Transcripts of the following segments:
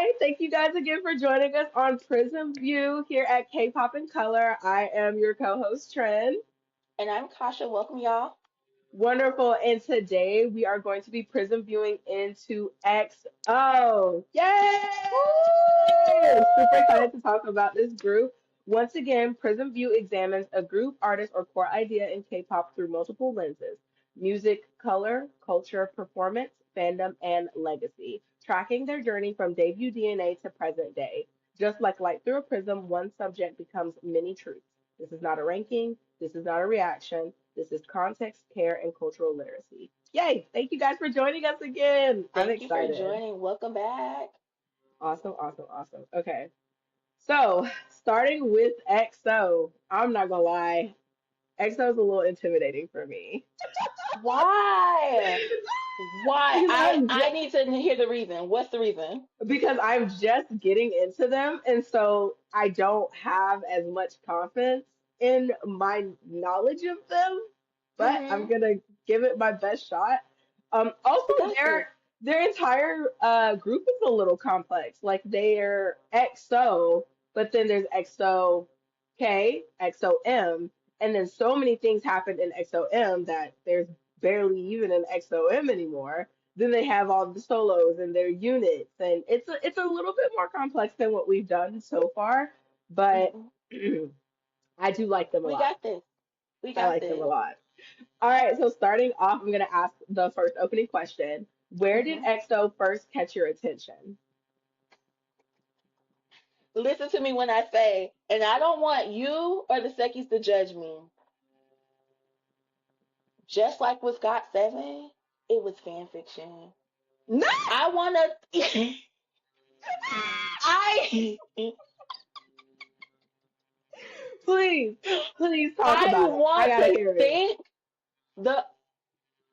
Hi, thank you guys again for joining us on Prism View here at K-Pop in Color. I am your co-host Trent. And I'm Kasha. Welcome, y'all. Wonderful. And today we are going to be prism viewing into EXO. Yay! Super excited to talk about this group. Once again, Prism View examines a group, artist, or core idea in K-pop through multiple lenses: music, color, culture, performance, fandom, and legacy, tracking their journey from debut DNA to present day. Just like light through a prism, one subject becomes many truths. This is not a ranking. This is not a reaction. This is context, care, and cultural literacy. Yay! Thank you guys for joining us again. I'm Thank you for excited. joining. Welcome back. Awesome, awesome, awesome. Okay. So, starting with EXO, I'm not gonna lie, EXO is a little intimidating for me. Why? Why? because I I'm I just need to hear the reason. What's the reason? because I'm just getting into them, and so I don't have as much confidence in my knowledge of them. But I'm Mm-hmm. gonna give it my best shot. Also, You got this. their entire group is a little complex. Like they're EXO, but then there's EXO K, EXO M, and then so many things happen in EXO M that there's barely even an EXO M anymore. Then they have all the solos and their units, and it's a little bit more complex than what we've done so far. But Hmm. I do like them a We lot. got this. We I got like them a this. lot. All right, so starting off, I'm gonna ask the first opening question. Where did Hmm. EXO first catch your attention? Listen to me when I say, and I don't want you or the Sekis to judge me. Just like with Got Seven, it was fan fiction. No, I wanna. I please, please talk I about it. I want gotta to hear it. think the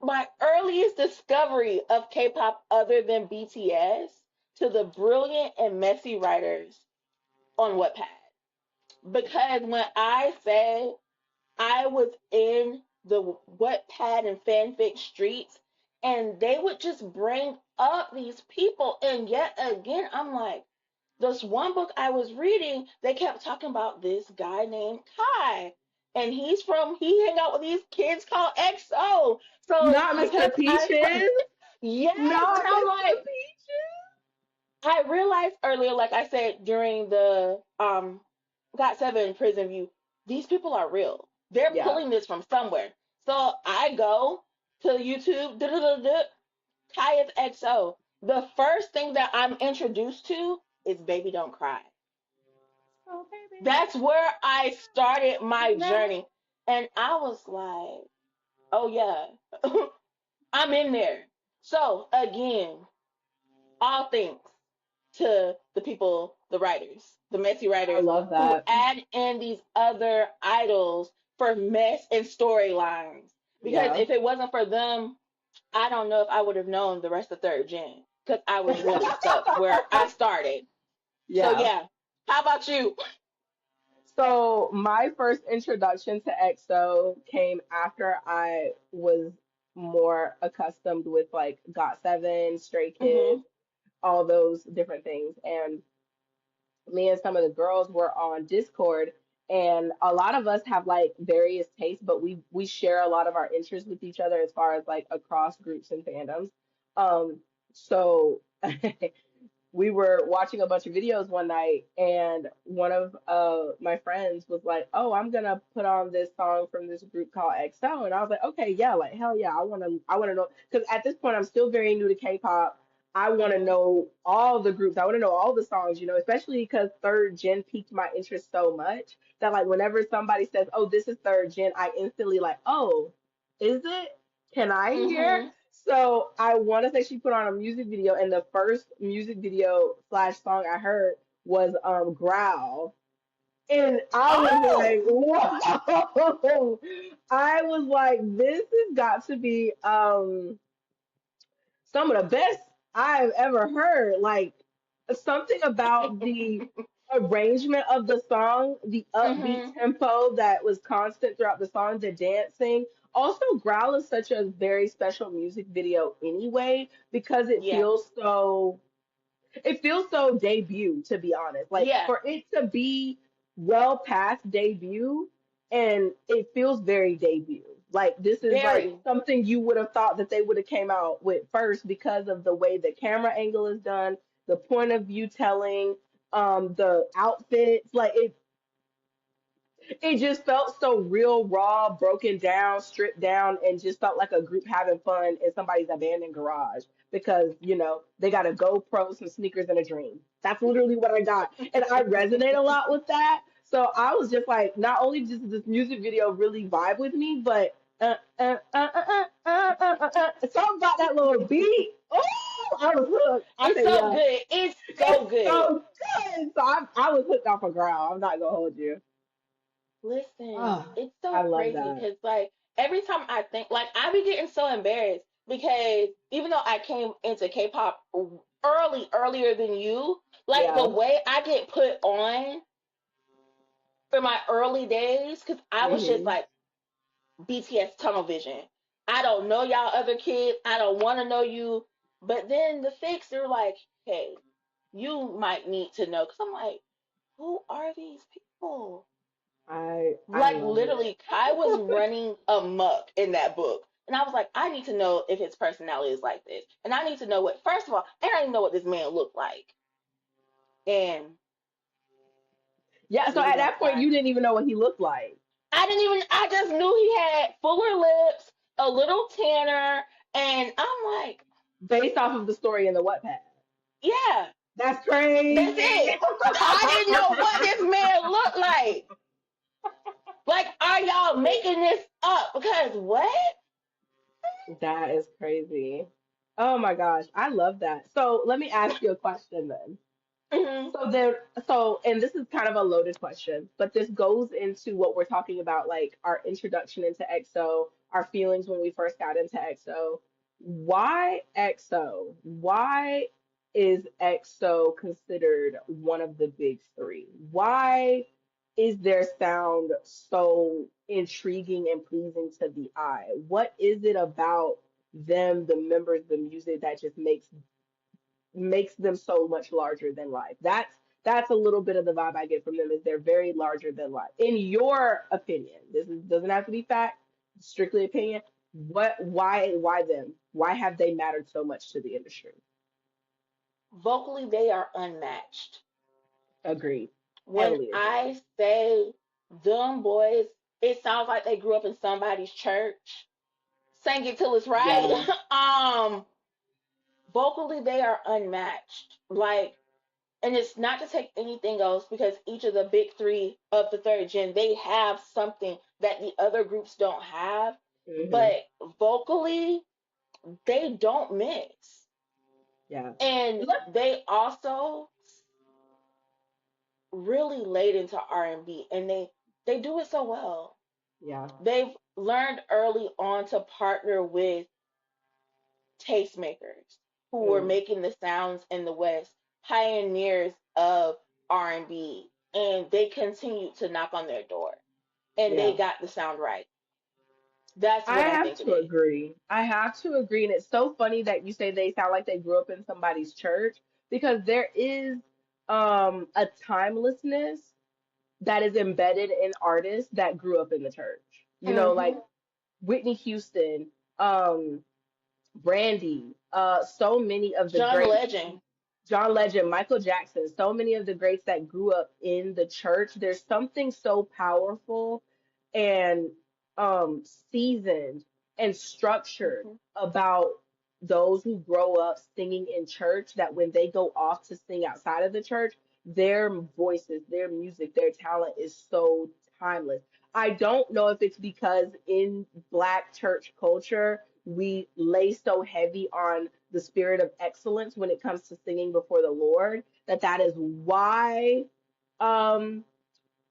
my earliest discovery of K-pop other than BTS to the brilliant and messy writers on Wattpad. Because when I said I was in the Wattpad and fanfic streets, and they would just bring up these people, and yet again, I'm like, this one book I was reading, they kept talking about this guy named Kai. And he hang out with these kids called XO. So Not because Mr. Peaches. yes, and Not I'm Mr. like, Peaches. I realized earlier, like I said during the Got Seven Prison View, these people are real. They're Yeah, pulling this from somewhere. So I go to YouTube, Kai is XO. The first thing that I'm introduced to is Baby Don't Cry. oh baby, don't That's where I started my cry. journey. And I was like, oh yeah, I'm in there. So again, all thanks to the people, the writers, the messy I writers love who that. add in these other idols for mess and storylines. Because Yeah. if it wasn't for them, I don't know if I would have known the rest of third gen. Because I was really stuck where I started. So Yeah. yeah. How about you? So my first introduction to EXO came after I was more accustomed with like Got Seven, Stray Kids, Hmm. all those different things. And me and some of the girls were on Discord, and a lot of us have like various tastes, but we share a lot of our interests with each other as far as like across groups and fandoms. So we were watching a bunch of videos one night, and one of my friends was like, "Oh, I'm gonna put on this song from this group called EXO," and I was like, "Okay, yeah, like hell yeah, I wanna know," because at this point I'm still very new to K-pop. I want to Hmm. know all the groups. I want to know all the songs, especially because third gen piqued my interest so much that like whenever somebody says, "Oh, this is third gen," I instantly like, "Oh, is it? Can I hear?" Hmm. So I want to say she put on a music video, and the first music video slash song I heard was Growl. And I was like, Oh, whoa! I was like, this has got to be some of the best I've ever heard. Like something about the arrangement of the song, the upbeat hmm, tempo that was constant throughout the song, the dancing. Also, Growl is such a very special music video anyway because it yeah. feels so. It feels so debut, to be honest. Like Yeah, for it to be well past debut, and it feels very debut. Like this is like very. something you would have thought that they would have came out with first because of the way the camera angle is done, the point of view telling, the outfits. Like it just felt so real, raw, broken down, stripped down, and just felt like a group having fun in somebody's abandoned garage because, they got a GoPro, some sneakers, and a dream. That's literally what I got. And I resonate a lot with that. So I was just like, not only does this music video really vibe with me, but something about that little beat. Oh, I was hooked. I It's say, so yeah, good. It's so it's good. so good. So I was hooked off a ground. I'm not gonna hold you. Listen, Oh, it's so I love crazy that. because like every time I think like I be getting so embarrassed because even though I came into K-pop earlier than you, like the Yeah. way I get put on for my early days, because I was just Hmm. like BTS tunnel vision. I don't know y'all other kids. I don't want to know you. But then the fix, they're like, hey, you might need to know. Because I'm like, who are these people? I Like love literally, it. Kai was running amok in that book. And I was like, I need to know if his personality is like this. And I need to know what, first of all, I don't even know what this man looked like. And Yeah. So we at gonna that point, find you out. didn't even know what he looked like I just knew he had fuller lips, a little tanner. And I'm like, based off of the story in the Wattpad. yeah, That's that's crazy. it. I didn't know what this man looked like. Like, are y'all making this up? Because what? That is crazy. Oh my gosh, I love that. So let me ask you a question then. Hmm. So there, and this is kind of a loaded question, but this goes into what we're talking about, like our introduction into EXO, our feelings when we first got into EXO. Why EXO? Why is EXO considered one of the big three? Why is their sound so intriguing and pleasing to the eye? What is it about them, the members, the music that just makes them so much larger than life. That's a little bit of the vibe I get from them is they're very larger than life. In your opinion, doesn't have to be fact, strictly opinion. Why them? Why have they mattered so much to the industry? Vocally, they are unmatched. Agreed. When Heavily agreed. I say them boys, it sounds like they grew up in somebody's church, sang it till it's Yeah. right. Vocally, they are unmatched. Like, and it's not to take anything else because each of the big three of the third gen, they have something that the other groups don't have. Hmm. But vocally, they don't miss. Yeah. And Look. they also really laid into R&B and they do it so well. Yeah. They've learned early on to partner with tastemakers who were Mm. making the sounds in the West, pioneers of R&B, and they continued to knock on their door and they Yeah. got the sound right. That's I what I have think it to is. agree. I have to agree. And it's so funny that you say they sound like they grew up in somebody's church because there is a timelessness that is embedded in artists that grew up in the church. Like Hmm. Whitney Houston, Brandy, so many of the John greats, Legend. John Legend, Michael Jackson, so many of the greats that grew up in the church. There's something so powerful and seasoned and structured Hmm. about those who grow up singing in church that when they go off to sing outside of the church, their voices, their music, their talent is so timeless. I don't know if it's because in Black church culture, we lay so heavy on the spirit of excellence when it comes to singing before the Lord that is why um,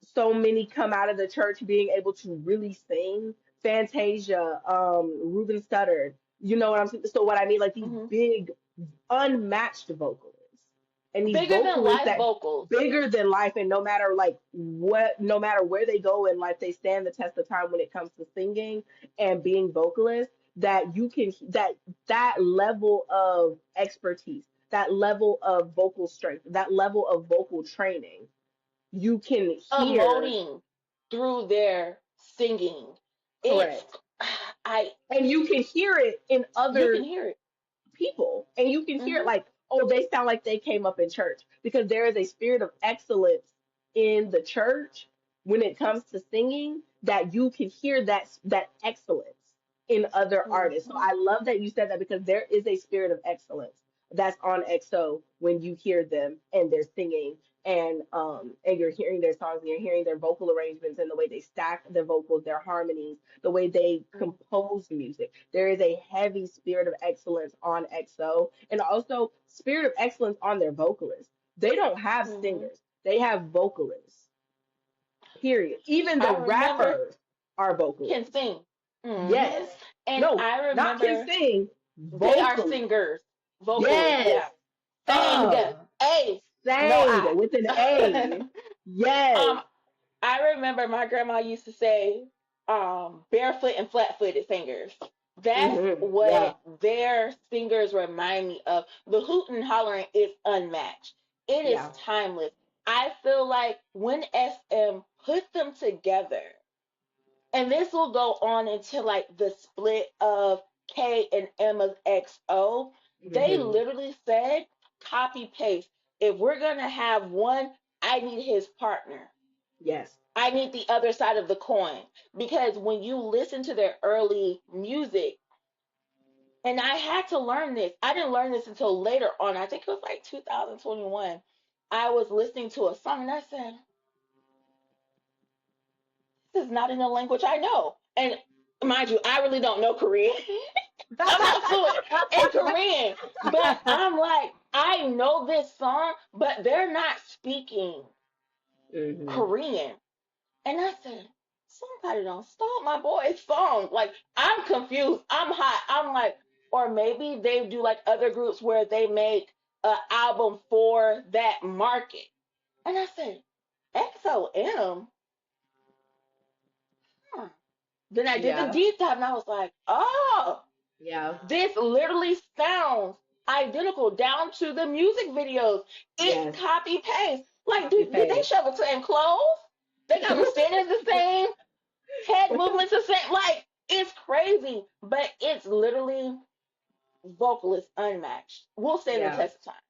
so many come out of the church being able to really sing. Fantasia, Ruben Studdard, you know what I'm saying? So what I mean, like these Hmm. big unmatched vocalists and these Bigger than vocalists life that vocals. bigger than life and no matter like what no matter where they go in life they stand the test of time when it comes to singing and being vocalists that you can that level of expertise that level of vocal strength, that level of vocal training. You can hear, Emoting through their singing. It's correct, I and you can hear it in you can other hear it. people, and you can hear it Mhm. like, oh, they sound like they came up in church, because there is a spirit of excellence in the church when it comes to singing, that you can hear that excellence in other artists. So Mhm. I love that you said that, because there is a spirit of excellence that's on EXO when you hear them and they're singing, and you're hearing their songs, and you're hearing their vocal arrangements, and the way they stack their vocals, their harmonies, the way they Mhm. compose music. There is a heavy spirit of excellence on EXO, and also spirit of excellence on their vocalists. They don't have Mhm. singers, they have vocalists. Period. Even the I remember rappers are can vocalists. sing. Mhm. Yes. And No, I not can remember sing, they are vocalists. singers, vocalists. Yes. Yeah. Sang. A. No Sang I. with an A. Yes. um I remember my grandma used to say, barefoot and flat-footed singers. That's Yeah. what their singers remind me of. The hoot and hollering is unmatched. It is Yeah. timeless. I feel like when SM put them together, and this will go on until like the split of K and Emma's XO, they hmm literally said, copy paste. If we're gonna have one, I need his partner. Yes. I need the other side of the coin. Because when you listen to their early music, and I had to learn this, I didn't learn this until later on. I think it was like 2021. I was listening to a song and I said, this is not in a language I know. And mind you, I really don't know Korean. I'm not fluent in Korean. But I'm like, I know this song, but they're not speaking hmm Korean. And I said, somebody don't stole my boy's song. Like, I'm confused. I'm hot. I'm like, or maybe they do like other groups where they make an album for that market. And I said, XOM? Huh. Then I did the Yeah. deep dive and I was like, oh, Yeah. this literally sounds identical down to the music videos. It's Yes. copy paste. Like, Copy did they paste. share the same clothes? They got them standing the same, head movements the same. Like, it's crazy, but it's literally vocalist unmatched. Will stand the Yeah. test of time.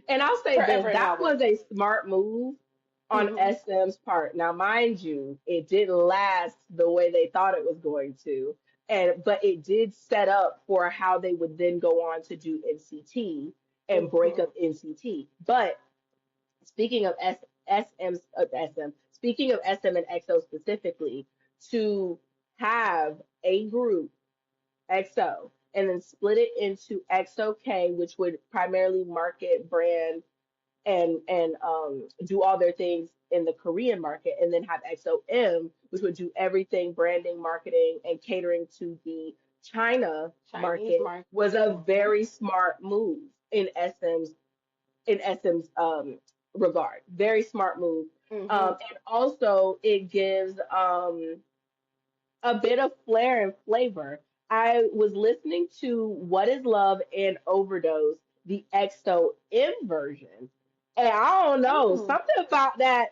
And I'll say this, Forever and that always. was a smart move on Mm-hmm. SM's part. Now, mind you, it didn't last the way they thought it was going to. And but it did set up for how they would then go on to do NCT and break Mm-hmm. up NCT. But speaking of speaking of SM and EXO specifically, to have a group XO and then split it into XOK, which would primarily market, brand, and do all their things in the Korean market, and then have XOM, which would do everything branding, marketing, and catering to the China Chinese market, market. was a Mm-hmm. very smart move in SM's regard. Very smart move. Mm-hmm. And also it gives a bit of flair and flavor. I was listening to What Is Love and Overdose, the EXO M version. And I don't know, Mm. something about that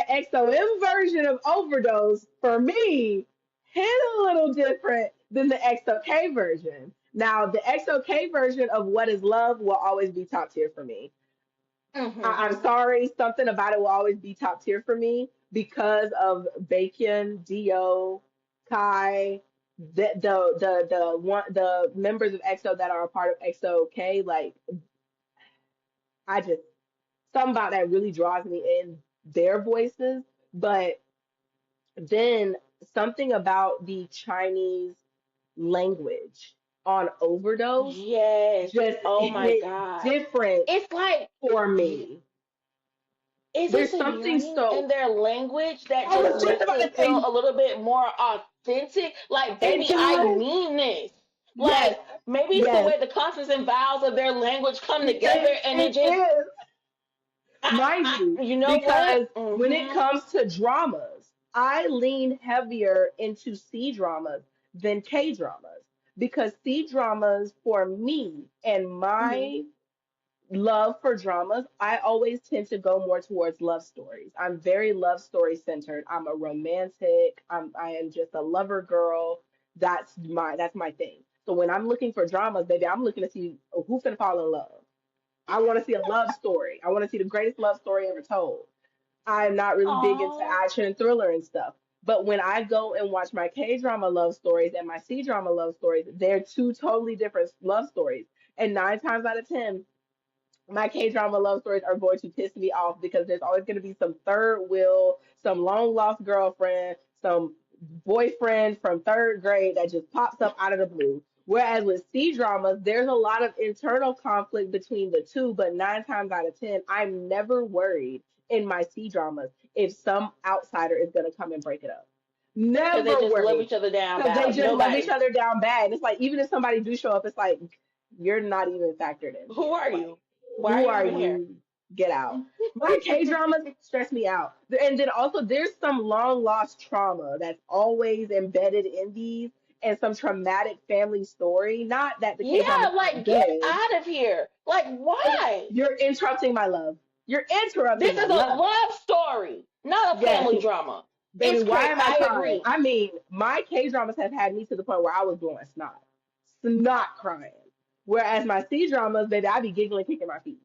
EXO M version of Overdose for me hit a little different than the XOK version. Now, the XOK version of What Is Love will always be top tier for me. Mm-hmm. I'm sorry, something about it will always be top tier for me because of Bacon, Dio, Kai, the members of EXO that are a part of EXO-K. Like, I just, something about that really draws me in, their voices. But then something about the Chinese language on Overdose Yes. just Oh my hit God. different It's like, for me. is it There's the something yearning in so, their language that I just was just makes about to it feel say, a little bit more authentic? Like, it baby, I does. mean this. Yes, Like, maybe it's the yes. way the consonants and vowels of their language come together, It, and it it just, is, mind you, you know what? because when it Mm-hmm. comes to dramas, I lean heavier into C dramas than K dramas, because C dramas for me and Mm-hmm. my love for dramas, I always tend to go more towards love stories. I'm very love story centered. I'm a romantic. I am just a lover girl. That's my thing. So when I'm looking for dramas, baby, I'm looking to see who's gonna fall in love. I want to see a love story. I want to see the greatest love story ever told. I'm not really big into Oh, action and thriller and stuff. But when I go and watch my K drama love stories and my C drama love stories, they're two totally different love stories. And 9 times out of 10, my K drama love stories are going to piss me off because there's always going to be some third wheel, some long lost girlfriend, some boyfriend from third grade that just pops up out of the blue. Whereas with C dramas, there's a lot of internal conflict between the two, but 9 times out of 10, I'm never worried in my C dramas if some outsider is going to come and break it up. because they Never just love worried each other down because they bad. just love each Nobody. other down bad. And it's like, even if somebody do show up, it's like, you're not even factored in Who here. are Like, you? Why are who you are even here? you? Get out. My K dramas stress me out. And then also, there's some long lost trauma that's always embedded in these and some traumatic family story. Not that the K Yeah, dramas aren't like get good. out of here. Like why? You're interrupting my love. You're interrupting This my is a love. love story, not a Yes, family drama. baby, It's why crazy. am I I crying? agree. I mean, my K dramas have had me to the point where I was blowing snot. Snot crying. Whereas my C dramas, baby, I be giggling, kicking my feet.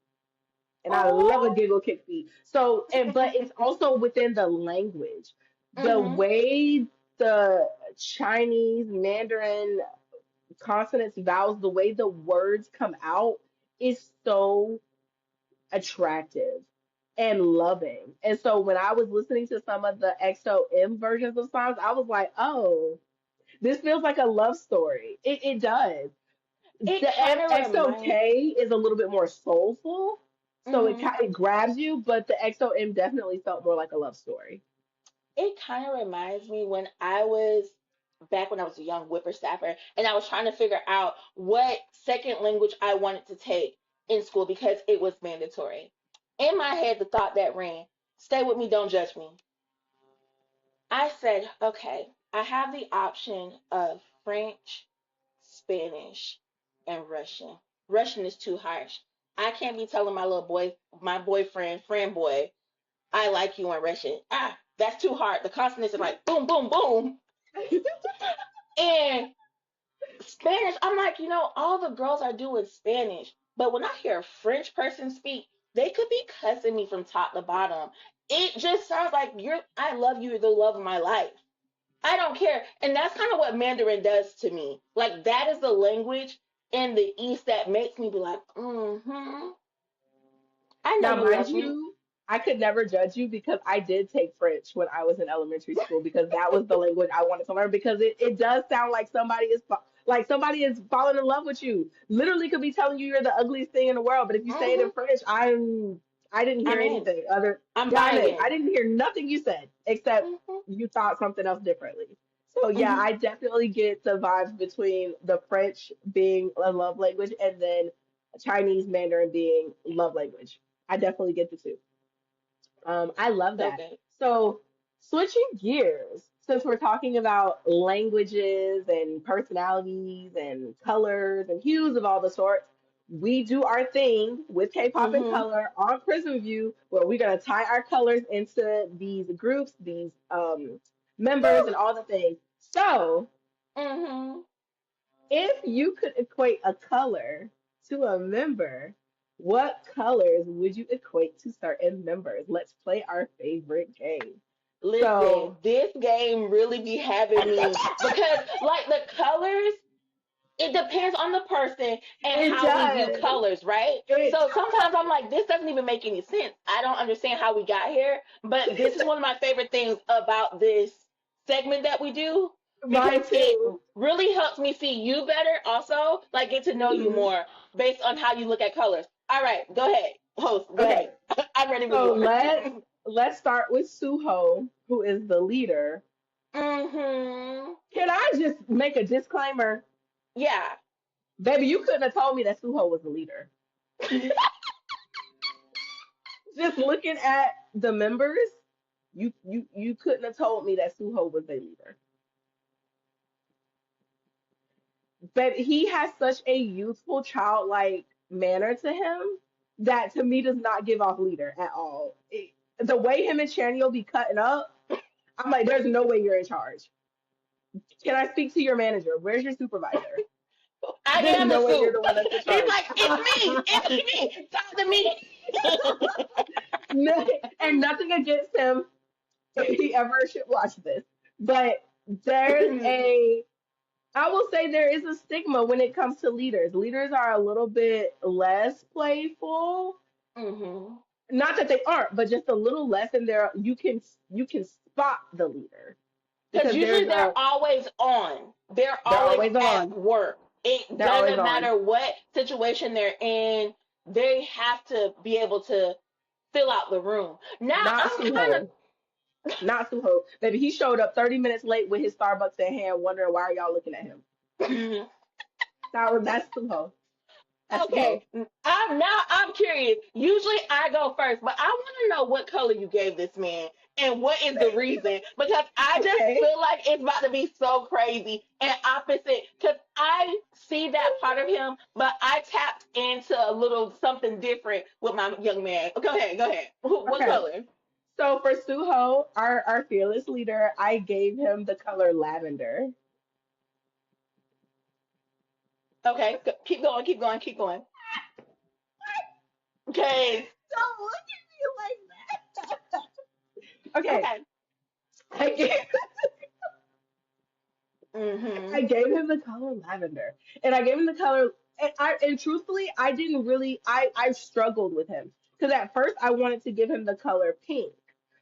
And I love a Oh. giggle kick feet. So, and but it's also within the language, the Mhm. way the Chinese Mandarin consonants, vowels, the way the words come out is so attractive and loving. And so when I was listening to some of the XOM versions of songs, I was like, oh, this feels like a love story. It does. It The kind of reminds. XOK is a little bit more soulful, so Mhm. it grabs you, but the XOM definitely felt more like a love story. It kind of reminds me when I was back when I was a young whippersnapper and I was trying to figure out what second language I wanted to take in school because it was mandatory. In my head, the thought that ran, stay with me, don't judge me. I said, okay, I have the option of French, Spanish, and Russian. Russian is too harsh. I can't be telling my little boy, my boyfriend, friend boy, I like you in Russian. Ah, that's too hard. The consonants are like boom, boom, boom. And Spanish, I'm like, all the girls are doing Spanish. But when I hear a French person speak, they could be cussing me from top to bottom. It just sounds like I love you, you're the love of my life. I don't care. And that's kind of what Mandarin does to me. Like that is the language in the East that makes me be like, mm-hmm. I know Now, you mind love me. you, I could never judge you because I did take French when I was in elementary school because that was the language I wanted to learn because it does sound like somebody is falling in love with you. Literally could be telling you you're the ugliest thing in the world, but if you say it in Mm-hmm. French, I didn't hear I'm in. anything other. I'm Yeah, I'm buying in. I in. didn't hear nothing you said except Mm-hmm. you thought something else differently. So yeah, Mm-hmm. I definitely get the vibes between the French being a love language and then Chinese Mandarin being love language. I definitely get the two. I love So that. good. So, switching gears, since we're talking about languages and personalities and colors and hues of all the sorts, we do our thing with K-pop and Mm-hmm. color on Prism View, where we're gonna tie our colors into these groups, these members, and all the things. So, Mm-hmm. if you could equate a color to a member, what colors would you equate to certain members? Let's play our favorite game. Listen, So this game really be having me because like the colors, it depends on the person and it how we view does. colors, right? It So sometimes I'm like, this doesn't even make any sense. I don't understand how we got here, but this is one of my favorite things about this segment that we do because mine it too. really helps me see you better, also, like get to know you Mhm. more based on how you look at colors. All right, go ahead, host, go Okay, ahead. I'm ready when so you are. let's start with Suho, who is the leader. Mm-hmm. Can I just make a disclaimer? Yeah. Baby, you couldn't have told me that Suho was the leader. Just looking at the members, you couldn't have told me that Suho was the leader. But he has such a youthful, childlike manner to him. that to me does not give off leader at all. The way him and Chanyeol be cutting up, I'm like, there's no way you're in charge. Can I speak to your manager? Where's your supervisor? I There's am the no way you're soup. the one that's in He's charge. like, it's me. Talk to me. And nothing against him if he ever should watch this. But there's a, I will say there is a stigma when it comes to leaders. Leaders are a little bit less playful. hmm Not that they aren't, but just a little less in there. You can spot the leader Because because usually they're always on. They're they're always always at on. work. It They're always doesn't on. matter what situation they're in. They have to be able to fill out the room. Now Not I'm kind of Suho. Not Suho. Baby, he showed up 30 minutes late with his Starbucks in hand, wondering why are y'all looking at him. That's Suho. That's Suho. okay. I'm curious. Usually I go first, but I want to know what color you gave this man and what is the reason because I just Okay. feel like it's about to be so crazy and opposite because I see that part of him, but I tapped into a little something different with my young man. Go ahead, go ahead. What Okay. color? So for Suho, our fearless leader, I gave him the color lavender. Okay, keep going, keep going, keep going. Okay, Don't look at me like that. Okay. okay. I gave I Mhm. gave him the color lavender, and I gave him the color. And truthfully, I didn't really. I struggled with him because at first I wanted to give him the color pink,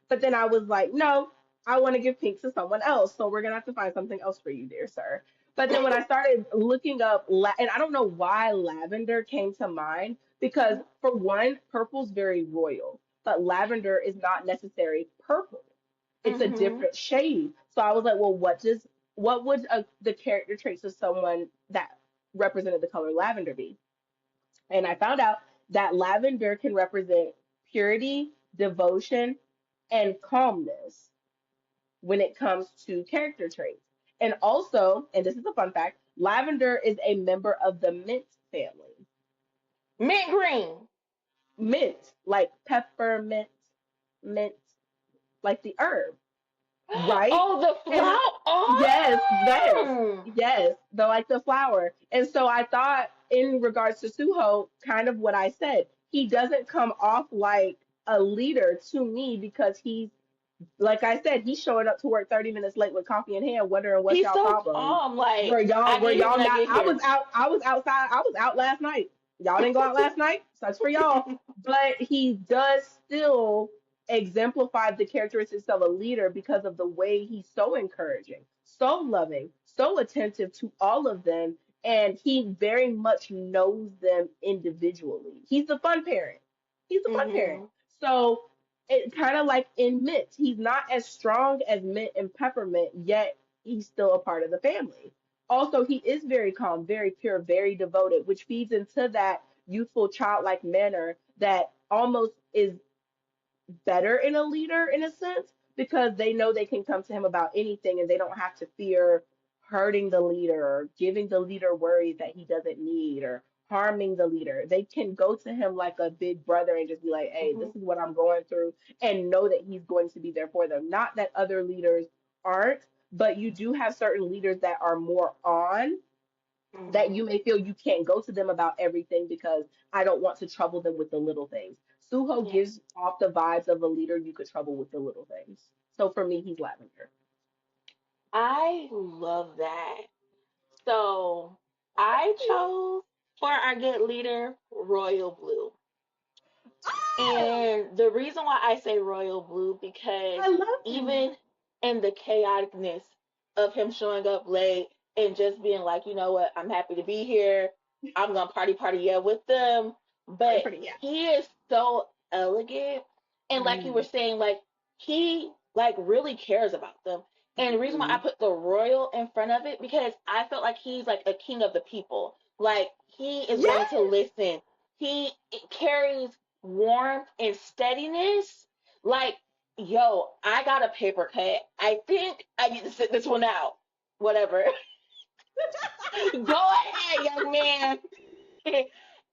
but then I was like, no, I want to give pink to someone else. So we're gonna have to find something else for you, dear sir. But then when I started looking up, and I don't know why lavender came to mind because for one, purple's very royal, but lavender is not necessarily purple. It's a Mhm. different shade. So I was like, well, what would the character traits of someone that represented the color lavender be? And I found out that lavender can represent purity, devotion, and calmness when it comes to character traits. And also, and this is a fun fact, lavender is a member of the mint family. Mint green. Mint, like peppermint, mint, like the herb, right? Oh, the And flower. yes, yes, Oh. yes, the like the flower. And so I thought in regards to Suho, kind of what I said, he doesn't come off like a leader to me because he's like I said, he's showing up to work 30 minutes late with coffee in hand, wondering what's He's y'all so problem. calm. Like, I Were get here y'all when I not get here. I was outside, I was out last night. Y'all didn't go out last night? Sucks for y'all. But he does still exemplify the characteristics of a leader because of the way he's so encouraging, so loving, so attentive to all of them, and he very much knows them individually. He's the fun parent. He's the fun parent. hmm So it kind of like in Mint, he's not as strong as Mint and Peppermint, yet he's still a part of the family. Also, he is very calm, very pure, very devoted, which feeds into that youthful, childlike manner that almost is better in a leader in a sense because they know they can come to him about anything and they don't have to fear hurting the leader or giving the leader worries that he doesn't need or harming the leader. They can go to him like a big brother and just be like, hey, this hmm is what I'm going through and know that he's going to be there for them. Not that other leaders aren't, but you do have certain leaders that are more on that you hmm may feel you can't go to them about everything because I don't want to trouble them with the little things. Suho Yeah. gives off the vibes of a leader you could trouble with the little things. So for me, he's lavender. I love that. So I chose for our good leader, Royal Blue. Ah, And the reason why I say royal blue because I love him. even in the chaoticness of him showing up late and just being like, you know what, I'm happy to be here. I'm gonna party yeah with them. Pretty, But pretty, yeah. he is so elegant and like you were Mm, saying, like he like really cares about them. And the reason why I mm. put the royal in front of it because I felt like he's like a king of the people. Like he is going to Yes, listen. He carries warmth and steadiness. Like, yo, I got a paper cut. I think I need to sit this one out. Whatever. Go ahead, young man.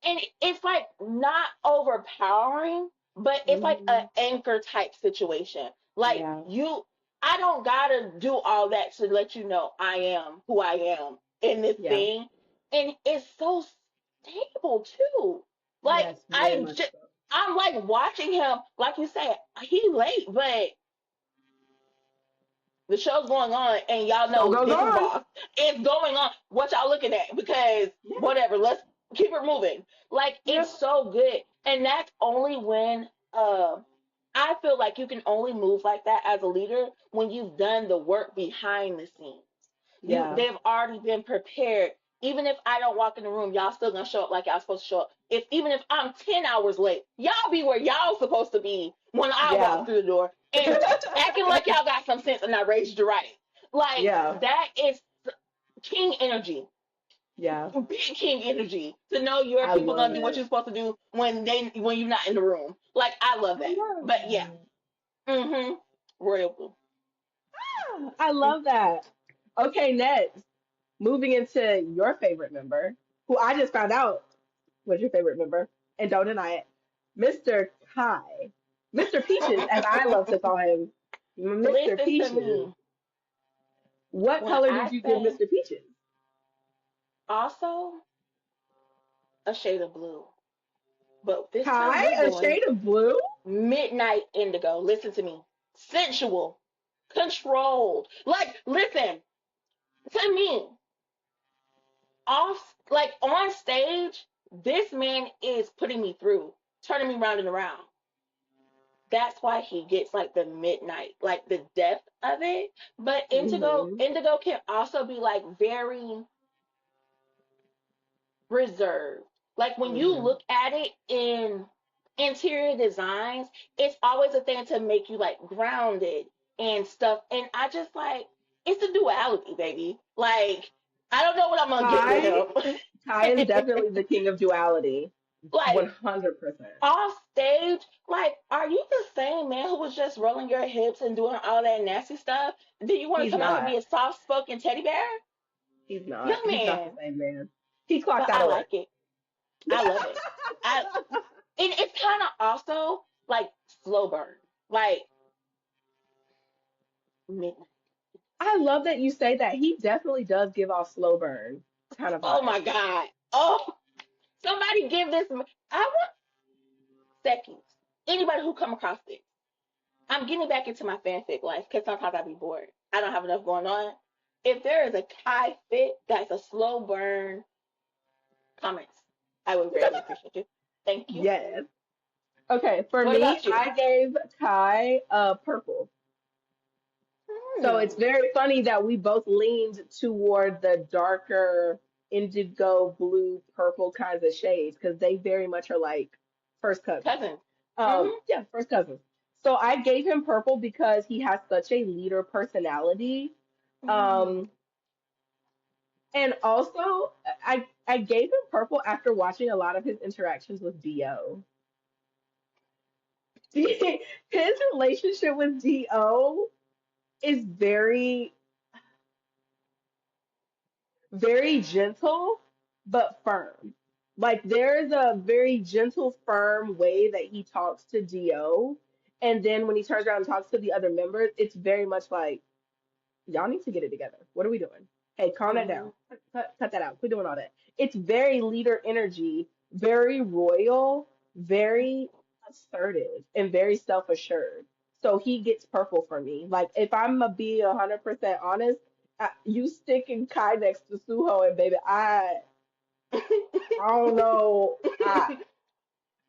and it's like not overpowering, but it's like an Hmm. anchor type situation. Like Yeah. I don't gotta do all that to let you know I am who I am in this Yeah. thing, and it's so stable too. Like Yes, very much so. I'm like watching him, like you said, he late, but the show's going on, and y'all Show know goes this is on. boss. It's going on. What y'all looking at? Because Yeah. whatever, let's keep it moving. Like it's Yep. so good, and that's only when I feel like you can only move like that as a leader when you've done the work behind the scenes. Yeah. They've already been prepared. Even if I don't walk in the room, y'all still gonna show up like y'all supposed to show up. If even if I'm 10 hours late, y'all be where y'all supposed to be when I walk Yeah. through the door and acting like y'all got some sense and I raised you right. Like Yeah. that is king energy, Yeah. big king energy to know your I people love gonna do what it. you're supposed to do when you're not in the room. Like I love I that. love But yeah, that. mm-hmm. Royal blue. I love that. Okay, next, moving into your favorite member, who I just found out was your favorite member, and don't deny it, Mr. Kai. Mr. Peaches, as I love to call him, Mr. Listen to Peaches. me. What When color did I you give say Mr. Peaches? also a shade of blue, but this time Kai, we're a going shade of blue? midnight indigo. Listen to me. Sensual, controlled. Like, listen to me. Off, like on stage, this man is putting me through, turning me round and around. That's why he gets like the midnight, like the depth of it. But Hmm. indigo can also be like very reserved. Like when you Hmm. look at it in interior designs, it's always a thing to make you like grounded and stuff. And I just like it's a duality, baby. Like I don't know what I'm gonna get with Kai, Kai is him. definitely the king of duality. Like 100%. off stage, like, are you the same man who was just rolling your hips and doing all that nasty stuff? Do you want to He's come out here and not. be a soft spoken teddy bear? He's not. Young He's not the man. same man. He clocked But out I of work. like it. I love it. I and it's kind of also like slow burn, like midnight. I love that you say that. He definitely does give off slow burn kind of Oh vibes. my god! Oh, somebody give this. I want seconds. Anybody who come across this, I'm getting back into my fanfic life because sometimes I be bored. I don't have enough going on. If there is a Kai fit that's a slow burn, comments. I would greatly appreciate it. Thank you. Yes. Okay, for What me, about you? I gave Kai purple. So it's Hmm. very funny that we both leaned toward the darker indigo, blue, purple kinds of shades because they very much are like first cousins. Cousins. Hmm. Yeah, first cousins. So I gave him purple because he has such a leader personality. Mm. Um, and also I gave him purple after watching a lot of his interactions with Dio. His relationship with Dio is very gentle but firm. Like there's a very gentle, firm way that he talks to Dio, and then when he turns around and talks to the other members, it's very much like y'all need to get it together. What are we doing? Hey, calm that Hmm. down. Cut that out. Quit doing all that. It's very leader energy, very royal, very assertive, and very self assured. So he gets purple for me. Like if I'm gonna be 100% honest, you sticking Kai next to Suho and baby, I don't know.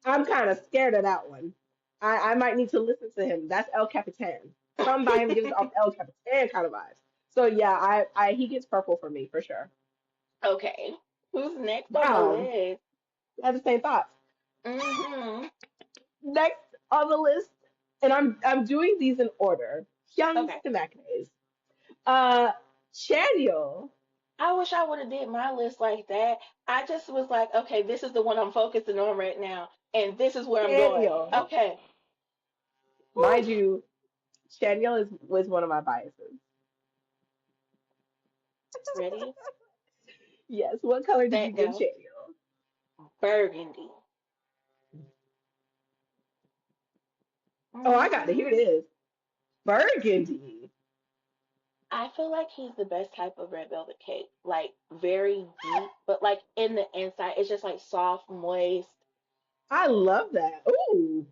I'm kind of scared of that one. I might need to listen to him. That's El Capitan. Something by him gives off El Capitan kind of vibes. So yeah, he gets purple for me for sure. Okay. Who's next on the Wow, list? I have the same thoughts. Hmm. Next on the list, and I'm doing these in order. Hyun's Okay. to Maknae's. Uh, Chanyeol. I wish I would have did my list like that. I just was like, okay, this is the one I'm focusing on right now, and this is where I'm going. Chanyeol. Okay. Mind Whew. you, Chanyeol is was one of my biases. Ready, Yes. What color did you set, give go. Chanyeol? Burgundy. Oh, I got to Hmm. hear this. Burgundy. I feel like he's the best type of red velvet cake. Like very deep, but like in the inside, it's just like soft, moist. I love that. Ooh.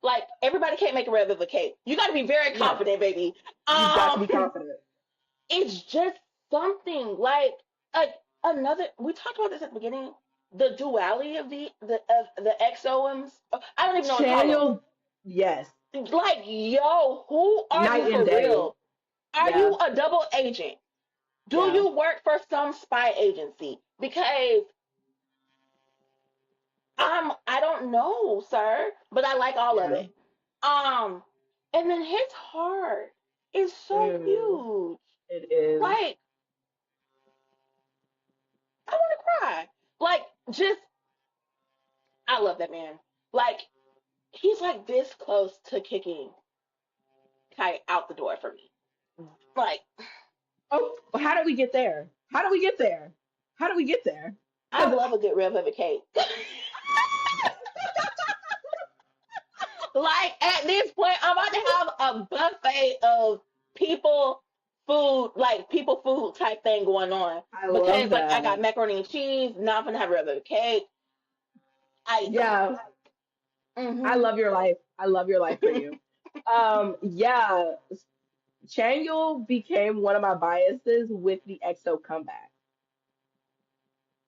Like everybody can't make a red velvet cake. You got to be very No, confident, baby. you've got to Um, be confident. it's just something like another. We talked about this at the beginning. The duality of the exoms. I don't even know what to call Chaniel, yes. them. Like, yo, who are you Night and for day. real? Are you Yeah. a double agent? Do Yeah. you work for some spy agency? Because I don't know, sir, but I like all of Yeah. it. Um, and then his heart is so Mm, huge. it is. Like, I want to cry. Like, just I love that man. Like, he's like this close to kicking Kai out the door for me. Like, Oh, how do we get there? How do we get there? How do we get there? I Because love a good red velvet cake. Like at this point, I'm about to have a buffet of people food, like people food type thing going on. I love Because like I got that. macaroni and cheese, now I'm gonna have a red velvet cake, icing. Yeah, I Mm-hmm. love your life. I love your life for you. Yeah, Chanyeol became one of my biases with the EXO comeback.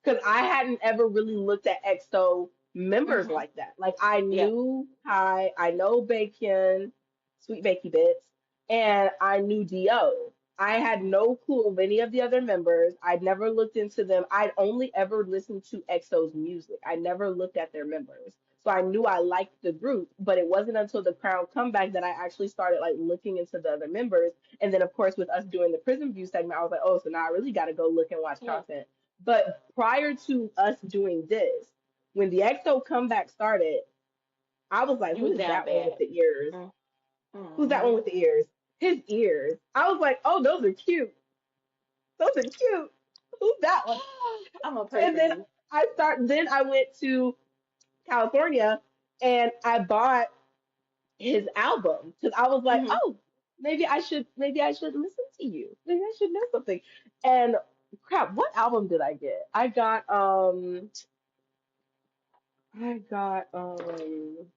Because I hadn't ever really looked at EXO members Mm-hmm. like that. Like I Yeah. knew Kai, I know Baekhyun, Sweet Bakey Bits, and I knew Dio. I had no clue of any of the other members. I'd never looked into them. I'd only ever listened to EXO's music. I never looked at their members. So I knew I liked the group, but it wasn't until the Crown comeback that I actually started like looking into the other members. And then of course with us doing the Prism View segment, I was like, oh, so now I really got to go look and watch Yeah. content. But prior to us doing this, when the EXO comeback started, I was like, You who was is down that one with bad. the ears? Who's that Mm-hmm. one with the ears? His ears. I was like, oh, those are cute. Those are cute. Who's that one? I'm gonna pray And for then you. I went to California and I bought his album because I was like, Mm-hmm. oh, maybe I should listen to you. Maybe I should know something. And crap, what album did I get? I got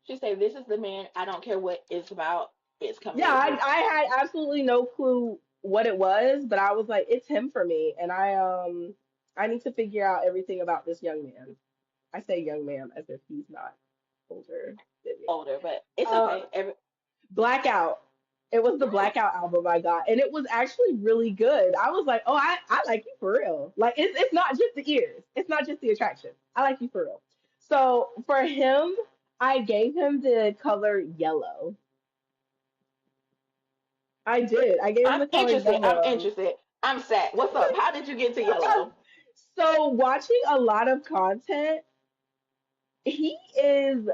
She said, "This is the man. I don't care what it's about. It's coming yeah, with me." I had absolutely no clue what it was, but I was like, it's him for me. And I need to figure out everything about this young man. I say young man as if he's not older than me. Older, but it's Uh okay. Every Blackout. It was the nice. Blackout album I got, and it was actually really good. I was like, oh, I like you for real. Like it's not just the ears. It's not just the attraction. I like you for real. So for him, I gave him the color yellow. I did. I gave him I'm the color interested. I'm yellow. interested. I'm sad. What's up? How did you get to yellow? So watching a lot of content, he is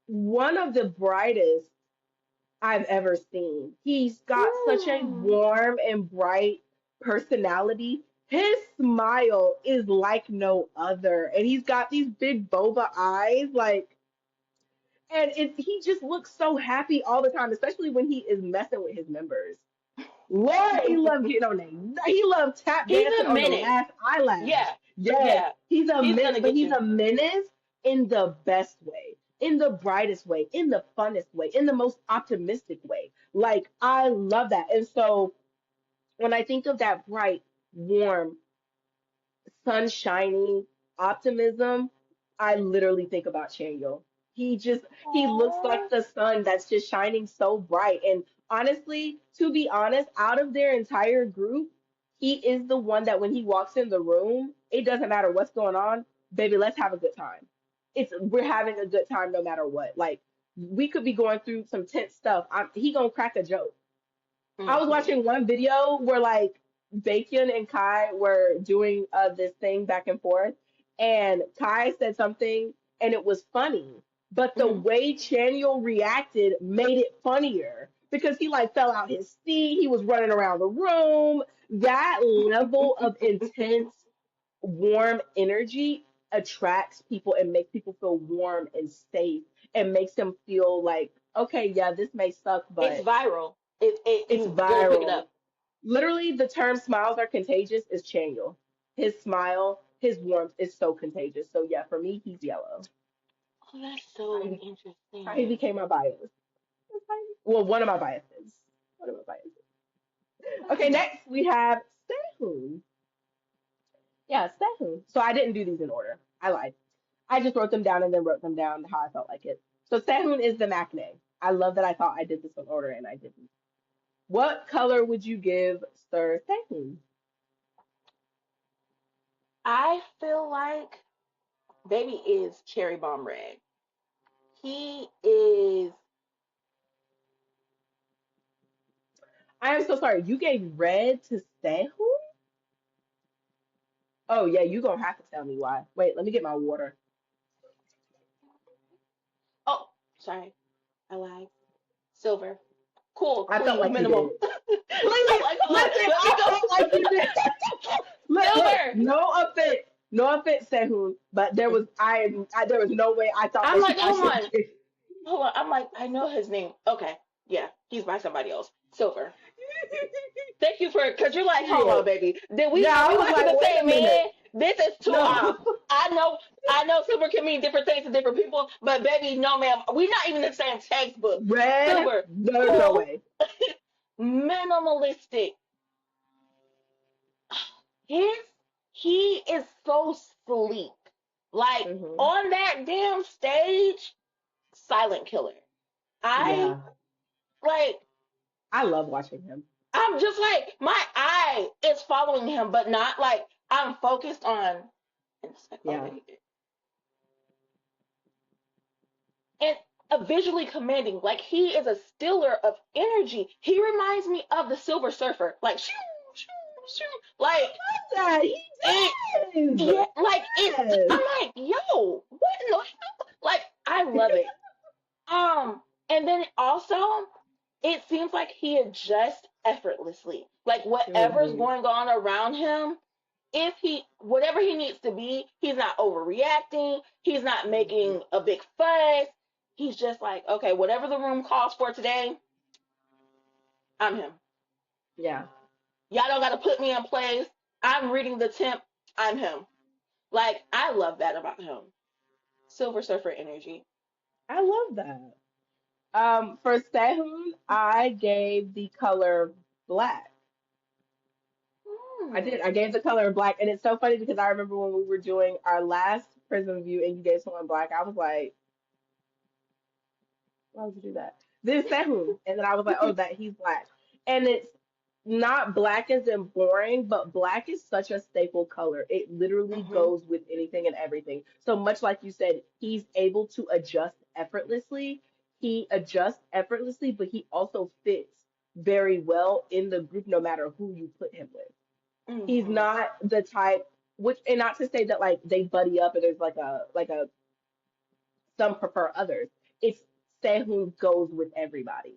one of the brightest I've ever seen. He's got such a Hmm. warm and bright personality. His smile is like no other, and he's got these big boba eyes, like, and he just looks so happy all the time, especially when he is messing with his members. Lord, he loved getting on there. He loved tap He's dancing a on the menace. last eyelash. Yeah. Yes, Yeah. he's a He's menace, gonna but get he's you. a menace in the best way, in the brightest way, in the funnest way, in the most optimistic way. Like, I love that. And so when I think of that bright, warm, sunshiny optimism, I literally think about Chanyeol. He looks like Aww. the sun that's just shining so bright. And honestly, to be honest, out of their entire group, he is the one that when he walks in the room, it doesn't matter what's going on, baby, let's have a good time. We're having a good time no matter what. Like we could be going through some tense stuff. He gonna crack a joke. I was Mm-hmm. watching one video where like Bacon and Kai were doing this thing back and forth, and Kai said something and it was funny, but the Mm-hmm. way Chaniel reacted made it funnier because he like fell out his seat, he was running around the room. That level of intense. warm energy attracts people and makes people feel warm and safe and makes them feel like, okay, yeah, this may suck, It's but viral. It it's you go pick it viral. up. Literally, the term smiles are contagious is Chaniel. His smile, his warmth is so contagious. So yeah, for me, he's yellow. Oh, that's That's how so he interesting. became my bias. Well, one of my biases. One of my biases. Okay, next we have Sehun. Yeah, Sehun. So I didn't do these in order. I lied. I just wrote them down and then wrote them down how I felt like it. So Sehun is the Maknae. I love that I thought I did this in order and I didn't. What color would you give Sir Sehun? I feel like baby is cherry bomb red. He is. I am so sorry. You gave red to Sehun? Oh yeah, you gonna have to tell me why. Wait, let me get my water. Oh, sorry, I lied. Silver. Cool, I felt clean, like you minimal. did. I'm Please, like, hold on, listen, let me I go. felt like you did. Look, Silver. no offense, Sehun, but there was no way I thought I'm that like, I hold should on, give. hold on. I'm like, I know his name. Okay, yeah, he's by somebody else. Silver. Thank you for, cause you're like, hold on, Period. baby. Did we Yeah, are I we was watching like, the wait a same man? minute. This is too off. No, I know silver can mean different things to different people, but baby, no ma'am. We're not even the same textbook. red. Silver, There's no cool, way. minimalistic. His he is so sleek. Like Hmm. on that damn stage, silent killer. I Yeah, like I love watching him. I'm just like my eye is following him, but not like I'm focused on and it's like, oh Yeah. wait. And a visually commanding, like he is a stiller of energy. He reminds me of the Silver Surfer. Like shoo, shoo, shoo. Like That he it does. yeah, like it's Yes. I'm like, yo, what in the hell? Like I love it. And then also, it seems like he adjusts effortlessly. Like whatever's Hmm. going on around him, if he whatever he needs to be, he's not overreacting. He's not Hmm. making a big fuss. He's just like, okay, whatever the room calls for today, I'm him. Yeah, Y'all don't got to put me in place. I'm reading the temp. I'm him. Like I love that about him. Silver Surfer energy. I love that. For Sehun, I gave the color black. I Hmm. did. I gave the color black, and it's so funny because I remember when we were doing our last Prism View, and you gave someone black. I was like, why would you do that? This Sehun, and then I was like, oh, that he's black, and it's not black as in boring, but black is such a staple color. It literally Mhm. goes with anything and everything. So much like you said, he's able to adjust effortlessly. He adjusts effortlessly, but he also fits very well in the group, no matter who you put him with. He's Mhm. not the type, which, and not to say that like they buddy up and there's like a some prefer others. It's Sehun goes with everybody.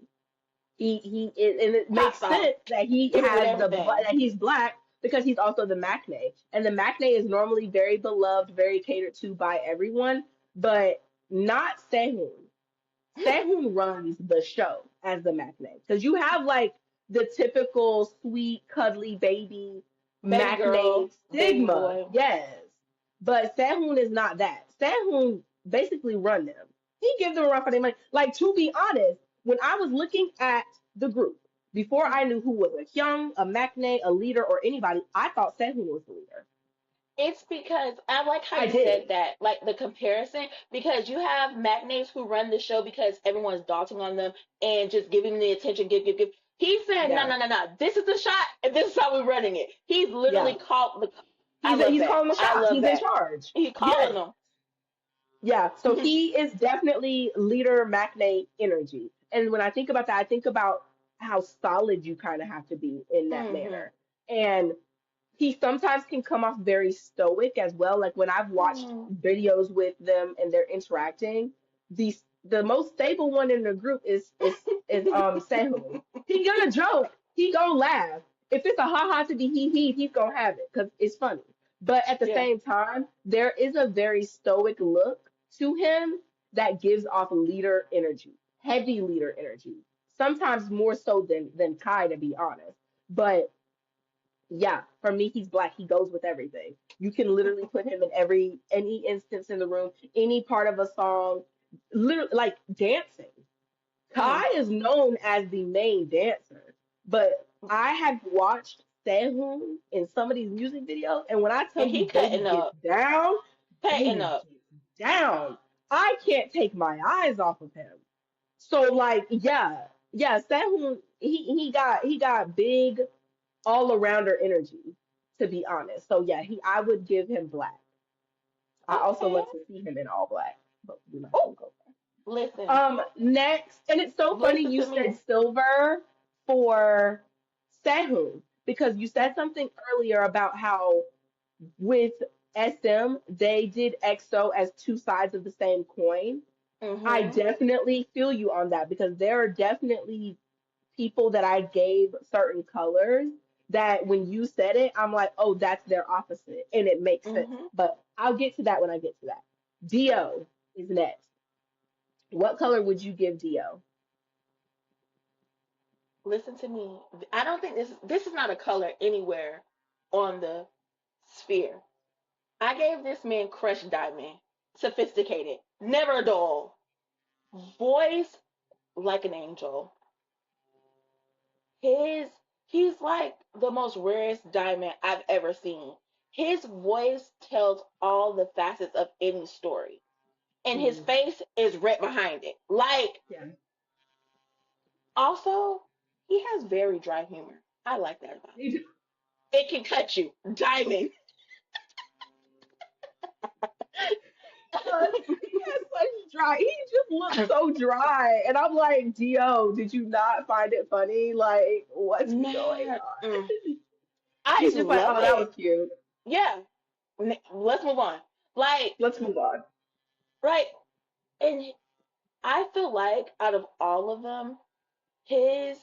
He is, and it makes Top five. sense that he Get it with has everything. that he's black because he's also the Maknae, and the Maknae is normally very beloved, very catered to by everyone, but not Sehun. Sehun runs the show as the Maknae because you have like the typical sweet, cuddly baby Baby Maknae girl, baby stigma, boy. yes, but Sehun is not that. Sehun basically run them. He gives them a run for their money. Like to be honest, when I was looking at the group before I knew who was a Hyung, a Maknae, a leader, or anybody, I thought Sehun was the leader. It's because I like how I you said did. that, like the comparison, because you have magnates who run the show because everyone's doting on them and just giving the attention, give, give, give. He said, no, Yeah, no, no, no. This is the shot, and this is how we're running it. He's literally yeah. called the. I love He's that. calling the I shots. love He's in that. charge. He calling Yes. them. Yeah, so he is definitely leader Matinee energy. And when I think about that, I think about how solid you kind of have to be in that Mm-hmm. manner. And he sometimes can come off very stoic as well. Like when I've watched Mm-hmm. videos with them and they're interacting, the most stable one in the group is Sehun. He gonna joke, he gonna laugh. If it's a ha ha to be he he's gonna have it because it's funny. But at the Yeah. same time, there is a very stoic look to him that gives off leader energy, heavy leader energy. Sometimes more so than Kai, to be honest. But yeah, for me, he's black. He goes with everything. You can literally put him in every any instance in the room, any part of a song, literally like dancing. Mm. Kai is known as the main dancer, but I have watched Sehun in some of these music videos, and when I tell And you he baby cutting gets up. down, Cutting baby up. gets down. I can't take my eyes off of him. So like, yeah, yeah, Sehun, he got big all arounder energy, to be honest. So yeah, he I would give him black. I also Okay. love to see him in all black, but we're not Oh, gonna go there. listen. Next, and it's so funny Listen you to said me. silver for Sehun because you said something earlier about how with SM they did EXO as two sides of the same coin. I Mm-hmm. definitely feel you on that because there are definitely people that I gave certain colors that when you said it, I'm like, oh, that's their opposite. And it makes sense. Mm-hmm. But I'll get to that when I get to that. Dio is next. What color would you give Dio? Listen to me. I don't think this is not a color anywhere on the sphere. I gave this man crushed diamond. Sophisticated. Never dull. Voice like an angel. His he's like the most rarest diamond I've ever seen. His voice tells all the facets of any story. And his Mm, face is right behind it. Like yeah. also, he has very dry humor. I like that about him. He just, It can cut you. Diamond. does. He has such dry. He just looks so dry, and I'm like, Dio, did you not find it funny? Like, what's going Man, on? I He's just like, love oh, that it. was cute. Yeah. Let's move on. Like, Let's move on. right. And I feel like out of all of them, his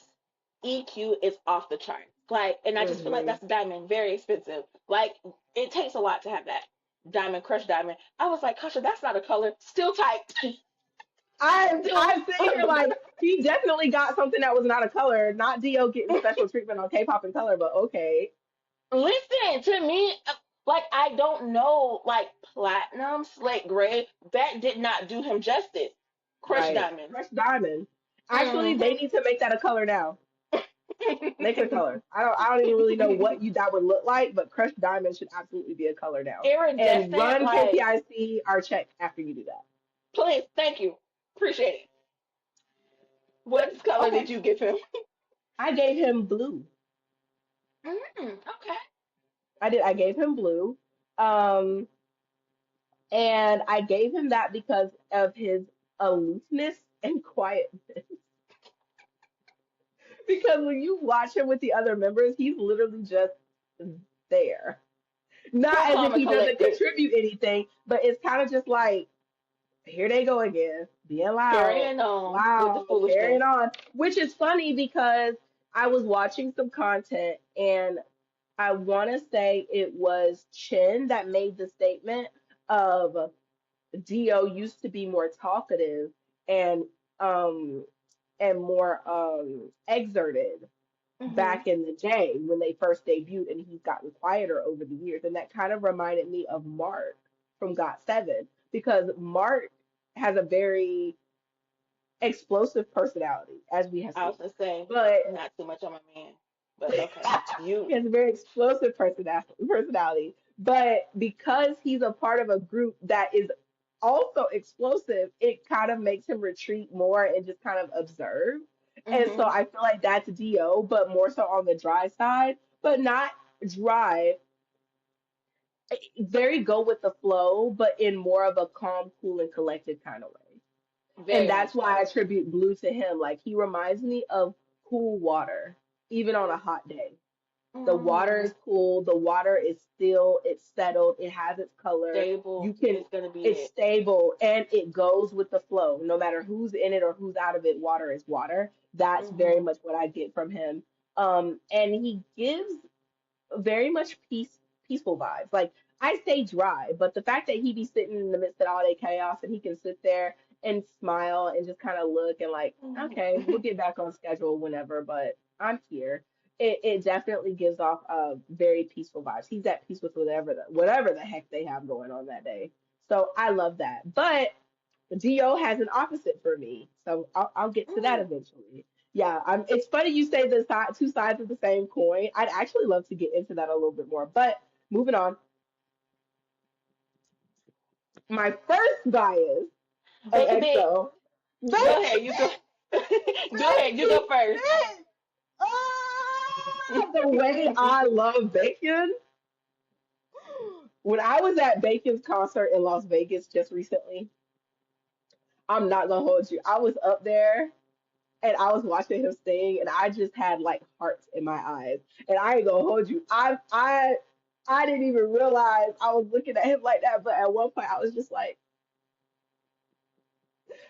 EQ is off the charts. Like, and I just feel like Hmm. that's diamond, very expensive. Like, it takes a lot to have that diamond, crushed diamond. I was like, Kasha, that's not a color. Still tight. Still. I'm sitting here like he definitely got something that was not a color. Not Dio getting special treatment on K-pop and color, but okay. Listen to me. Like, I don't know, like, platinum, slate gray, that did not do him justice. Crushed Right. diamond. Crushed diamond. Actually, they Mm-hmm. need to make that a color now. Make it a color. I don't even really know what you that would look like, but crushed diamond should absolutely be a color now. And Iridescent, run like, KPIC our check after you do that. please, thank you. Appreciate it. What color did Okay. you give him? I gave him blue. Okay. I did. I gave him blue. Um, and I gave him that because of his aloofness and quietness. Because when you watch him with the other members, he's literally just there. Not Cool, as if calm, and he doesn't collected. contribute anything, but it's kind of just like, here they go again, being loud, Carrying on with the loud, carrying foolishness. on. Which is funny because I was watching some content and I want to say it was Chin that made the statement of Dio used to be more talkative and um more exerted Hmm. back in the day when they first debuted, and he's gotten quieter over the years. And that kind of reminded me of Mark from Got7 because Mark has a very explosive personality, as we have I was seen. gonna say, But not too much on my man, but okay. he You. has a very explosive personality. But because he's a part of a group that is also explosive, it kind of makes him retreat more and just kind of observe. And so Hmm. I feel like that's Dio, but more so on the dry side, but not dry, very go with the flow, but in more of a calm, cool, and collected kind of way. And Very that's much why I so. attribute blue to him. Like he reminds me of cool water, even on a hot day. The water Mm. is cool. The water is still, it's settled. It has its color. You Stable can, is gonna be it's it. stable and it goes with the flow. No matter who's in it or who's out of it, water is water. That's very Hmm. much what I get from him. And he gives very much peaceful vibes. Like I stay dry, but the fact that he be sitting in the midst of all that chaos and he can sit there and smile and just kind of look and like, okay, we'll get back on schedule whenever, but I'm here. It definitely gives off very peaceful vibes. He's at peace with whatever the heck they have going on that day. So I love that. But Dio has an opposite for me, so I'll get to that Mm. eventually. Yeah, it's funny you say the two sides of the same coin. I'd actually love to get into that a little bit more. But moving on, my first bias of Baby, EXO, go Becky, ahead. You go. Go ahead. You Becky, go first. Becky. The way I love Bacon. When I was at Bacon's concert in Las Vegas just recently, I'm not gonna hold you. I was up there and I was watching him sing, and I just had like hearts in my eyes. And I ain't gonna hold you. I didn't even realize I was looking at him like that. But at one point, I was just like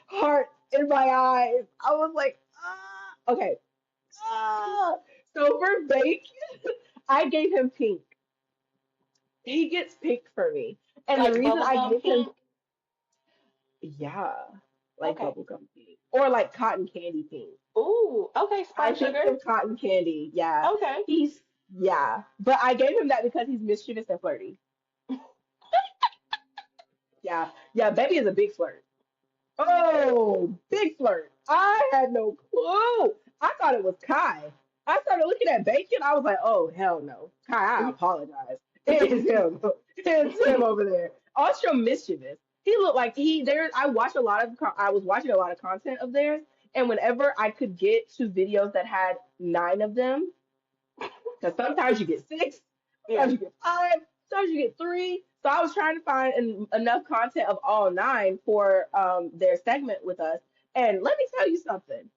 heart in my eyes. I was like, ah, okay, ah. So for Bake, I gave him pink. He gets pink for me, and the Like reason I bubblegum give him, pink. yeah, like Okay. bubblegum pink or like cotton candy pink. Ooh. Okay. I Spike think sugar. of cotton candy. Yeah, Okay. yeah, but I gave him that because he's mischievous and flirty. Yeah, yeah, baby is a big flirt. Oh, big flirt. I had no clue. I thought it was Kai. I started looking at Bacon. I was like, oh hell no, Kai. I apologize. It is him. It's him over there. Also mischievous. He looked like he there. I was watching a lot of content of theirs, and whenever I could get to videos that had 9 of them, because sometimes you get six, sometimes Yeah. you get five, sometimes you get three. So I was trying to find enough content of all 9 for their segment with us. And let me tell you something,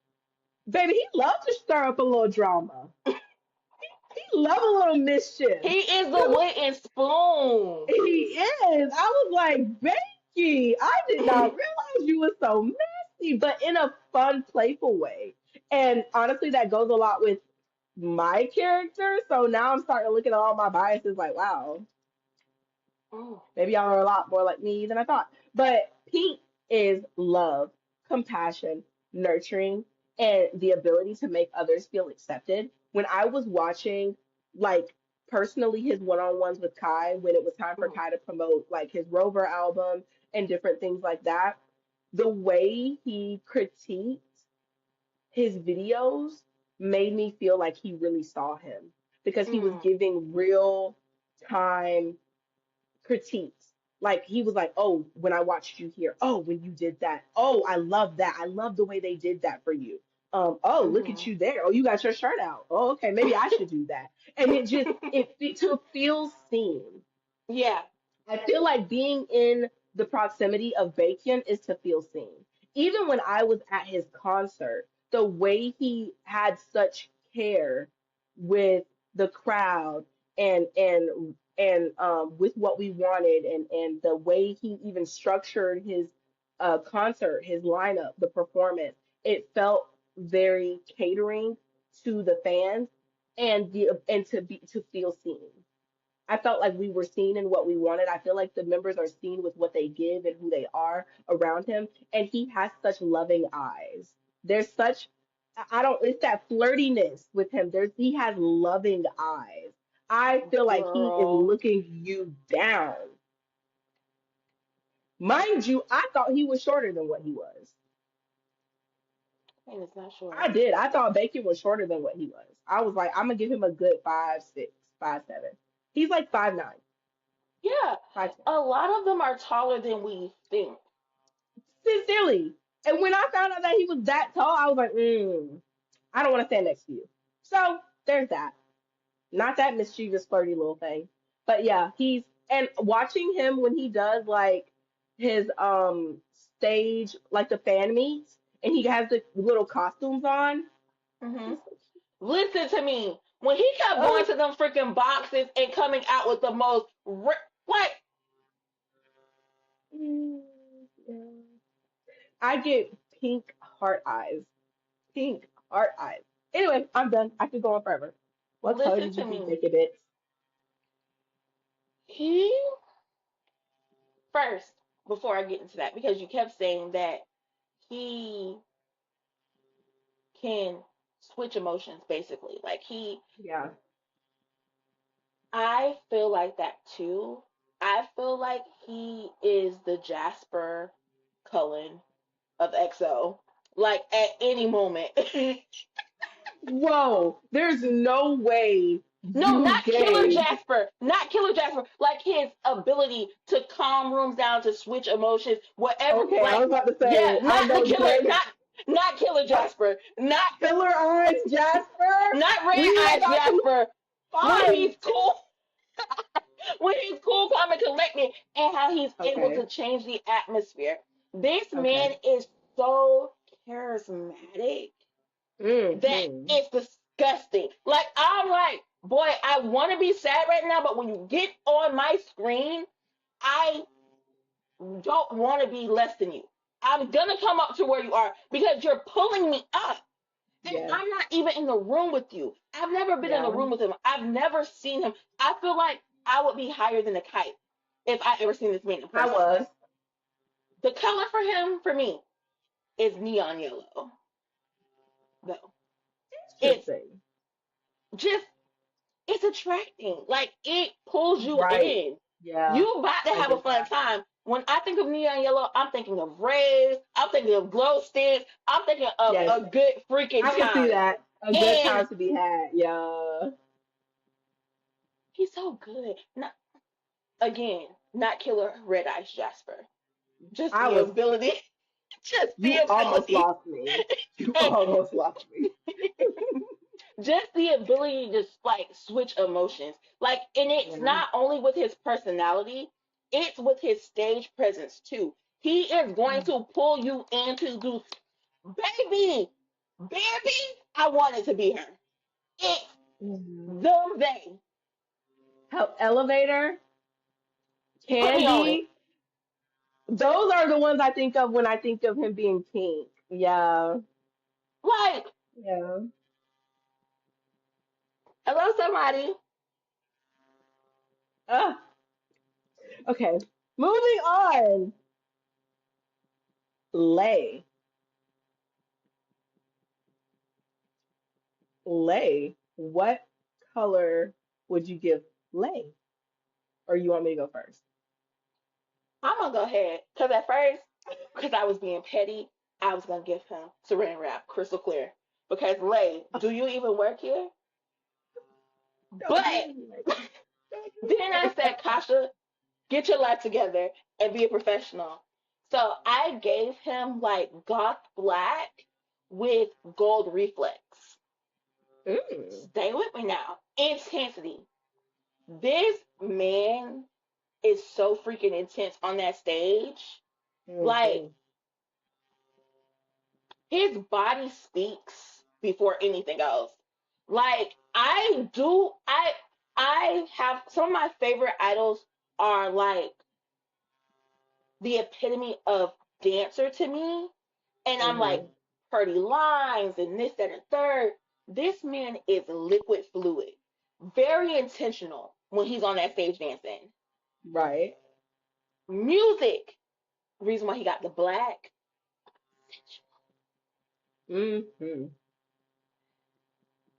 baby, he loves to stir up a little drama. He loves a little mischief. He is the wooden spoon. He is. I was like, Becky, I did not realize you were so messy, but in a fun, playful way. And honestly, that goes a lot with my character. So now I'm starting to look at all my biases like, wow, Oh. maybe y'all are a lot more like me than I thought. But pink is love, compassion, nurturing, and the ability to make others feel accepted. When I was watching, like, personally his one-on-ones with Kai, when it was time for Mhm. Kai to promote like his Rover album and different things like that, the way he critiqued his videos made me feel like he really saw him because he was Mm. giving real time critiques. Like he was like, "Oh, when I watched you here. Oh, when you did that. Oh, I love that. I love the way they did that for you. Oh, look at Mhm. you there. Oh, you got your shirt out. Oh, okay, maybe I should do that." And to feel seen. Yeah. I feel like being in the proximity of Bacon is to feel seen. Even when I was at his concert, the way he had such care with the crowd and with what we wanted and the way he even structured his concert, his lineup, the performance, it felt very catering to the fans and to feel seen. I felt like we were seen in what we wanted. I feel like the members are seen with what they give and who they are around him. And he has such loving eyes. There's such, I don't, it's that flirtiness with him. He has loving eyes. I feel like he is Girl. looking you down. Mind you, I thought he was shorter than what he was. And it's not I short. did. I thought Bacon was shorter than what he was. I was like, I'm gonna give him a good 5'6", 5'7". He's like 5'9", Yeah. 5'10". A lot of them are taller than we think. Sincerely. And when I found out that he was that tall, I was like, I don't want to stand next to you. So there's that. Not that mischievous, flirty little thing. But yeah, and watching him when he does like his stage, like the fan meets, and he has the little costumes on. Hmm. He's so cute. Listen to me. When he kept going Oh, to them freaking boxes and coming out with the most like yeah. I get pink heart eyes. Pink heart eyes. Anyway, I'm done. I could go on forever. What color listen did you to think, me. Decadence? He first, before I get into that, because you kept saying that he can switch emotions basically. Like Yeah. I feel like that too. I feel like he is the Jasper Cullen of EXO. Like at any moment. Whoa, there's no way No, you not Killer gave. Jasper. Not Killer Jasper. Like his ability to calm rooms down, to switch emotions, whatever. Okay, I Like, was about to yeah, say, I not the know killer. Greg. Not Killer Jasper. Not Killer Eyes Jasper. not Red We had Eyes got some Jasper. When he's fight. cool, when he's cool, calm, and collected, and how he's able to Okay. change the atmosphere. This man Okay. is so charismatic that Hmm. it's disgusting. Like I'm like, boy, I want to be sad right now, but when you get on my screen, I don't want to be less than you. I'm gonna come up to where you are because you're pulling me up. And Yes. I'm not even in the room with you. I've never been in the Yeah. room with him. I've never seen him. I feel like I would be higher than a kite if I ever seen this man in I person. was. The color for him, for me, is neon yellow. Though it's Interesting. just it's attracting. Like it pulls you Right. in. Yeah. You about to I have a get fun that. time. When I think of neon yellow, I'm thinking of rays. I'm thinking of glow sticks. I'm thinking of Yes. a good freaking I can see time. that. A good And time to be had. Yeah. he's so good. Not again, not killer red eyes Jasper. Just I the was. ability. Just the You almost ability. lost me. You almost lost me. Just the ability to like switch emotions. Like, and it's Yeah. not only with his personality, it's with his stage presence too. He is going to pull you into do baby, baby. I want it to be her. It's Mhm. them they. Help Elevator, Put me on it. Candy. Those are the ones I think of when I think of him being pink. Yeah. Like, Yeah. hello somebody. Ah, okay. Moving on. Lay. Lay. What color would you give Lay? Or you want me to go first? I'm gonna go ahead. Cause at first, because I was being petty, I was gonna give him saran wrap, crystal clear. Because Lay, do you even work here? Don't do But me like that. Don't do then me I like said, that. Kasha, get your life together and be a professional. So I gave him like goth black with gold reflex. Mm. Stay with me now. Intensity. This man is so freaking intense on that stage. Like Hmm. his body speaks before anything else. Like I have some of my favorite idols are like the epitome of dancer to me. And I'm like, Hmm. pretty lines and this, that, and third. This man is liquid fluid. Very intentional when he's on that stage dancing. Right. Music, reason why he got the black. Hmm.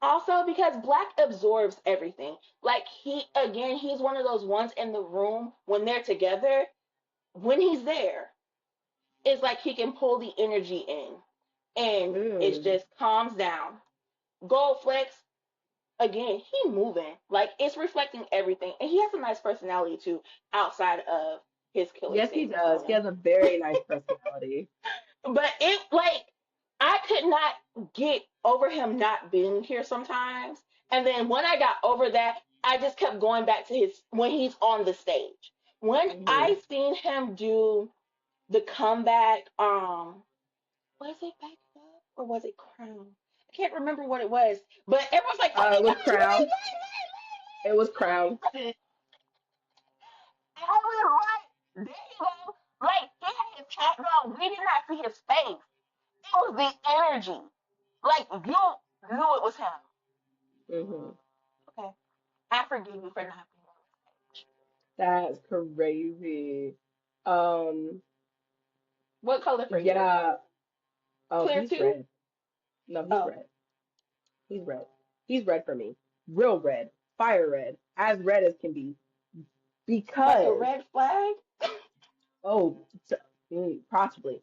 Also because black absorbs everything. Like he's one of those ones in the room when they're together, when he's there, it's like he can pull the energy in and it Mm. just calms down. Gold flex, again, he moving. Like it's reflecting everything. And he has a nice personality too, outside of his killer Yes, he stage does. He persona. has a very nice personality. But it like I could not get over him not being here sometimes. And then when I got over that, I just kept going back to his when he's on the stage. When I Hmm. seen him do the comeback, was it back up or was it crown? I can't remember what it was. But everyone's like, oh It was my gosh, Crown. wait, It was Crown. wait, wait, wait. I was like, there you go. Like he had his hat on. We did not see his face. It was the energy. Like you knew it was him. Hmm. Okay. I forgive you for not being on the stage. That's crazy. Um, What color for you? yeah. Oh, Clear he's too? red. No, he's Oh, red. He's red. He's red for me. Real red. Fire red. As red as can be. like a Because, red flag? oh, possibly.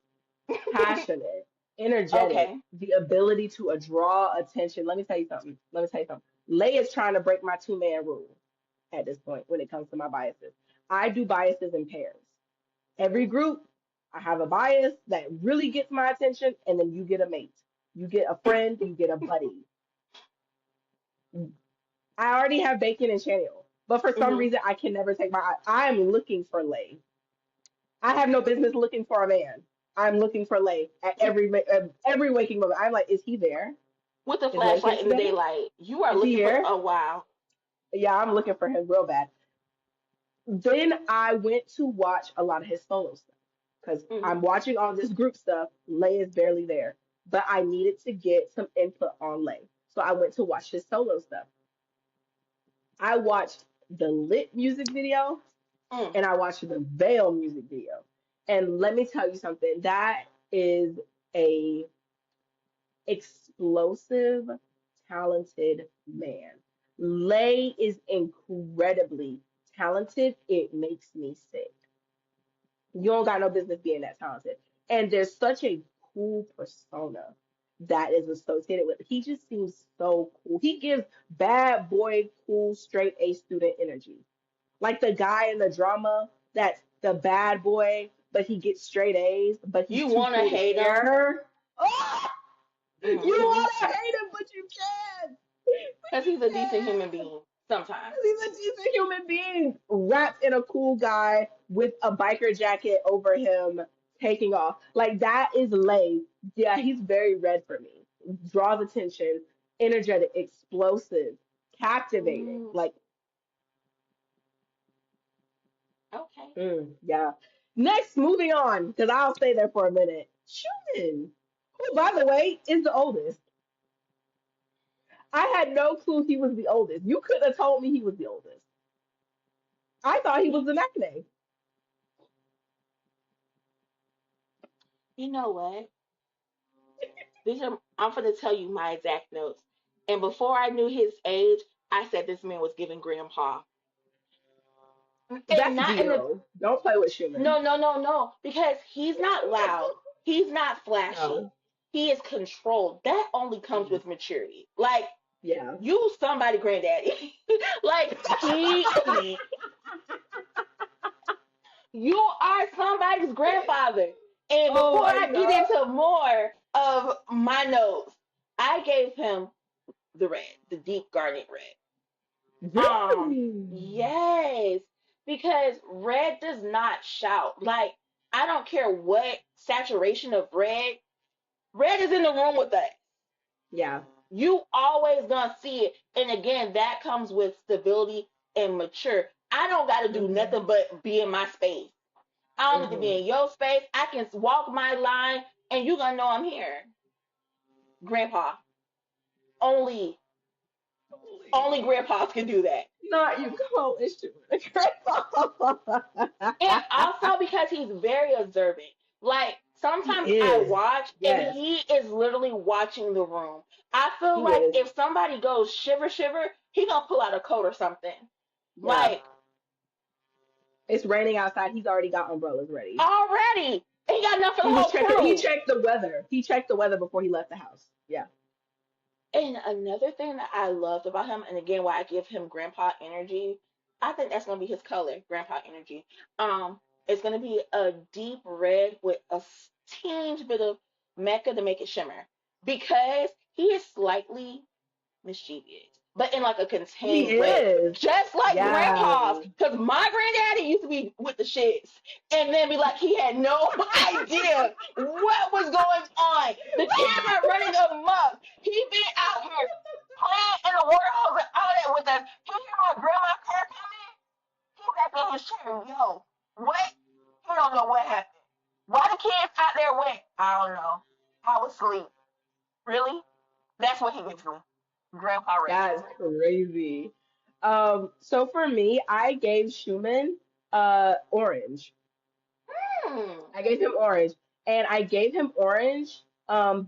Passionate, energetic, Okay. the ability to draw attention. Let me tell you something. Let me tell you something. Lay is trying to break my two-man rule at this point when it comes to my biases. I do biases in pairs. Every group, I have a bias that really gets my attention, and then you get a mate. You get a friend, you get a buddy. I already have Bacon and Chanel, but for some Hmm. reason, I can never take my eye. I am looking for Lay. I have no business looking for a man. I'm looking for Lay at every waking moment. I'm like, is he there? With the Is Lay here flashlight in the today? daylight. You are Is he looking for, here? oh, wow. Yeah, I'm looking for him real bad. Then I went to watch a lot of his solo stuff because I'm Hmm. watching all this group stuff. Lay is barely there, but I needed to get some input on Lay. So I went to watch his solo stuff. I watched the Lit music video Mm. and I watched the Veil music video. And let me tell you something, that is a explosive, talented man. Lay is incredibly talented. It makes me sick. You don't got no business being that talented. And there's such a cool persona that is associated with it. He just seems so cool. He gives bad boy, cool, straight A student energy. Like the guy in the drama that's the bad boy, but he gets straight A's, but he's You too want to cool to hate him? care. Oh, you Hmm. want to hate him, but you can't. But Because you he's a decent human can't. being sometimes. He's a decent human being wrapped in a cool guy with a biker jacket over him taking off. Like that is Lay. Yeah, he's very red for me. Draws attention, energetic, explosive, captivating. Mm, Like, okay. yeah. Next, moving on, because I'll stay there for a minute. Schumann, who, by the way, is the oldest. I had no clue he was the oldest. You couldn't have told me he was the oldest. I thought he was You, the Maknae. you know what? I'm going to tell you my exact notes. And before I knew his age, I said this man was giving grandpa. And That's not in the, zero. Don't play with Schumann. no, no, no, no, because he's not loud. He's not flashy. No. He is controlled. That only comes Mm, with maturity. Like, yeah. you somebody granddaddy. Like, you are somebody's grandfather. And Oh before my I get god. into more of my notes, I gave him the red, the deep garnet red. Really? Yes, because red does not shout. Like, I don't care what saturation of red, red is in the room with us. Yeah. You always gonna see it. And again, that comes with stability and mature. I don't gotta do Hmm. nothing but be in my space. I don't need to be Hmm. in your space. I can walk my line and you gonna know I'm here. Grandpa. Only only Holy. grandpas can do that. Not you. Come on, it's Schumann. And also because he's very observant. Like He sometimes I is. watch and Yes, he is literally watching the room. I feel he like is. if somebody goes shiver shiver, he gonna pull out a coat or something. Yeah. Like It's raining outside. He's already got umbrellas ready. already. He got enough for the He was whole checking. He crew. checked the weather. He checked the weather before he left the house. Yeah. And another thing that I loved about him, and again why I give him grandpa energy, I think that's gonna be his color, grandpa energy. It's gonna be a deep red with a tinge bit of mecha to make it shimmer. Because he is slightly mischievous, but in like a He contained way. is. Just like Yeah. grandpa's, because my granddaddy used to be with the shits and then be like he had no idea what was going on. The kids are running amok. He been out here playing in the world and all that with us. He hear my grandma car coming. He back in his chair. Yo, what? He don't know what happened. Why the kids out there went? I don't know. I was asleep. Really? That's what he gives me. Grandpa Red. That's crazy. So for me, I gave Schumann. Orange. Hmm. I gave him orange. And I gave him orange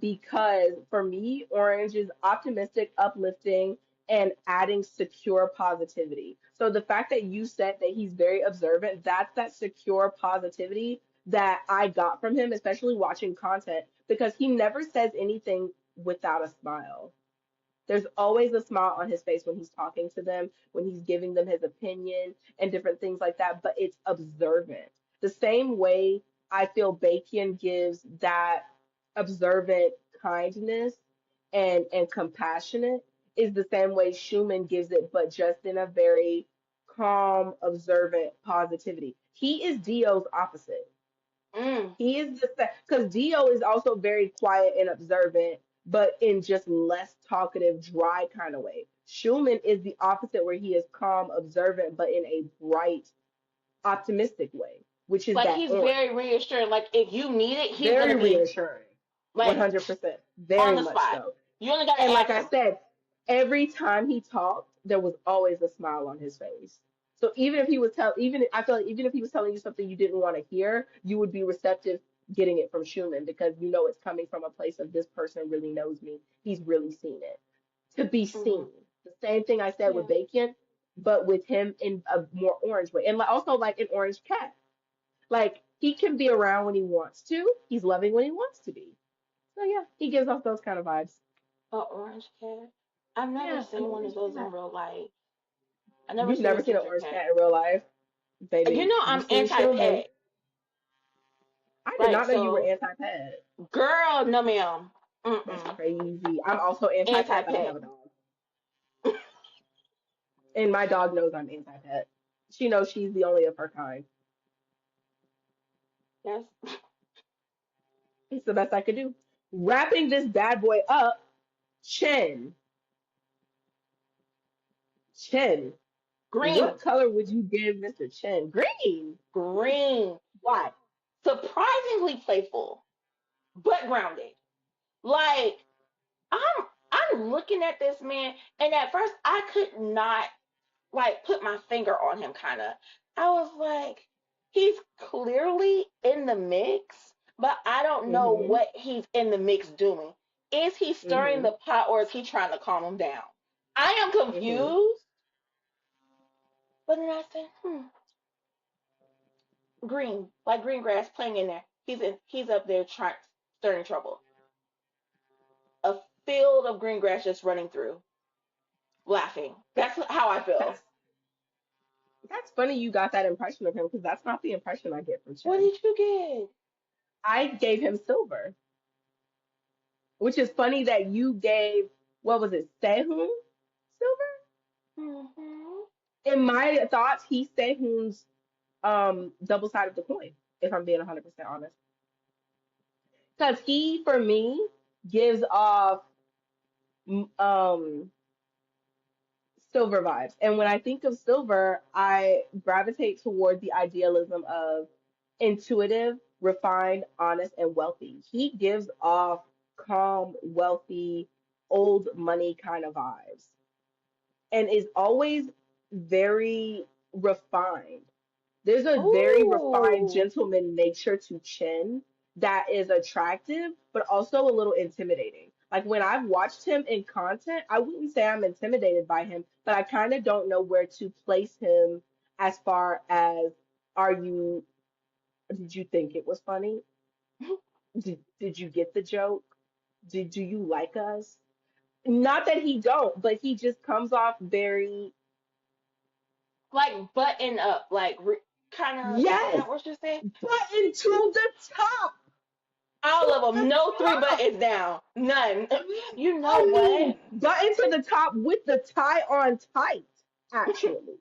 because for me, orange is optimistic, uplifting, and adding secure positivity. So the fact that you said that he's very observant, that's that secure positivity that I got from him, especially watching content, because he never says anything without a smile. There's always a smile on his face when he's talking to them, when he's giving them his opinion and different things like that, but it's observant. The same way I feel Bacon gives that observant kindness and compassionate is the same way Schumann gives it, but just in a very calm, observant positivity. He is Dio's opposite. Mm. He is just because Dio is also very quiet and observant, but in just less talkative, dry kind of way. Schumann is the opposite, where he is calm, observant, but in a bright, optimistic way, which is Like that he's orange. very reassuring. Like if you need it, he's Very gonna be reassuring. like 100%. on Very the much spot. so. You only gotta And like ask I him. said, every time he talked, there was always a smile on his face. So even if he was I feel like even if he was telling you something you didn't want to hear, you would be receptive getting it from Schumann because you know it's coming from a place of this person really knows me. He's really seen it. To be Hmm. seen. The same thing I said with Yeah. Bacon, but with him in a more orange way. And also like an orange cat. Like he can be around when he wants to. He's loving when he wants to be. So yeah, he gives off those kind of vibes. A orange cat. I've never Yeah, an seen one of orange those in cat. real life. I've never You've seen a never seen an ginger orange cat. cat in real life, You baby. know You've I'm seen Schumann. anti-pet. I did Like not know you were so, anti-pet. girl, no ma'am. That's Mm-mm. crazy. I'm also anti-pet, but I have Anti-pet. a dog, and my dog knows I'm anti-pet. She knows she's the only of her kind. Yes. It's the best I could do. Wrapping this bad boy up, Chen. Chen. Green. What color would you give Mr. Chen? Green. Green. Why? Surprisingly playful, but grounded. Like I'm looking at this man, and at first I could not like put my finger on him kinda. I was like, he's clearly in the mix, but I don't know Mm-hmm. what he's in the mix doing. Is he stirring Mm-hmm. the pot or is he trying to calm him down? I am Mm-hmm. confused, but then I said, green, like green grass playing in there. He's up there trying stirring trouble. A field of green grass just running through, laughing. That's how I feel. That's that's funny you got that impression of him because that's not the impression I get from What Chen. did you get? I gave him silver, which is funny that you gave what was it, Sehun silver? Hmm. In my thoughts, he's Sehun's double side of the coin, if I'm being 100% honest. Because he, for me, gives off um silver vibes. And when I think of silver, I gravitate toward the idealism of intuitive, refined, honest, and wealthy. He gives off calm, wealthy, old money kind of vibes and is always very refined. There's a very refined Ooh. gentleman nature to Chin that is attractive, but also a little intimidating. Like when I've watched him in content, I wouldn't say I'm intimidated by him, but I kind of don't know where to place him as far as are you, did you think it was funny? Did you get the joke? Do you like us? Not that he don't, but he just comes off very, Like button up, like kind of. Is yes, that what you say? button to the top. All To of them. the No three top. buttons down. None. You know I what? mean, button to the top with the tie on tight, actually.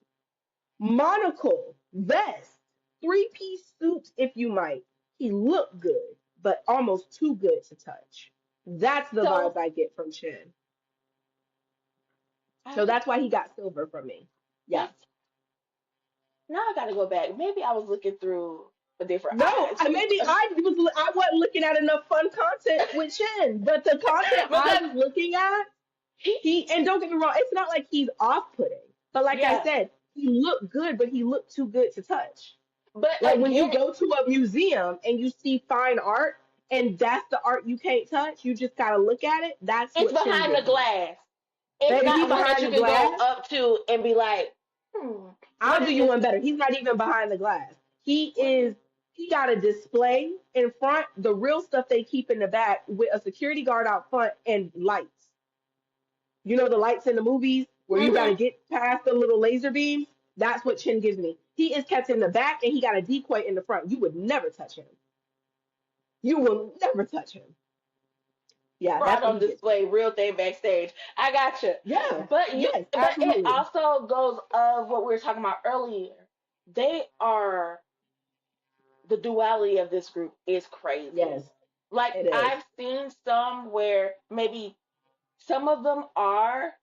Monocle, vest, three-piece suit, if you might. He looked good, but almost too good to touch. That's the vibes So I get from Chen. I So was that's why he got silver from me. Yeah. that's now I gotta go back. Maybe I was looking through a different No, eyes. maybe I wasn't looking at enough fun content with Chen, but the content I Because was looking at, he he and don't get me wrong, it's not like he's off-putting. But like I yeah. said, he looked good, but he looked too good to touch. But Like when you again, go to a museum and you see fine art and that's the art you can't touch, you just gotta look at it. That's it's what Chin behind the gives me. glass. It's Baby, he not one that behind you the can go glass. up to and be like, hmm, what I'll do is you this? one better. He's not even behind the glass. He What is? is he got a display in front, the real stuff they keep in the back with a security guard out front and lights. You know the lights in the movies where you gotta Mm-hmm. get past the little laser beams? That's what Chin gives me. He is kept in the back and he got a decoy in the front. You would never touch him. You will never touch him. Yeah, Brought that's what on he gets me. display, real thing backstage. I got you. Yeah, But yes, but it absolutely. also goes of what we were talking about earlier. They are the duality of this group is crazy. Yes, Like it is. I've seen some where maybe some of them are,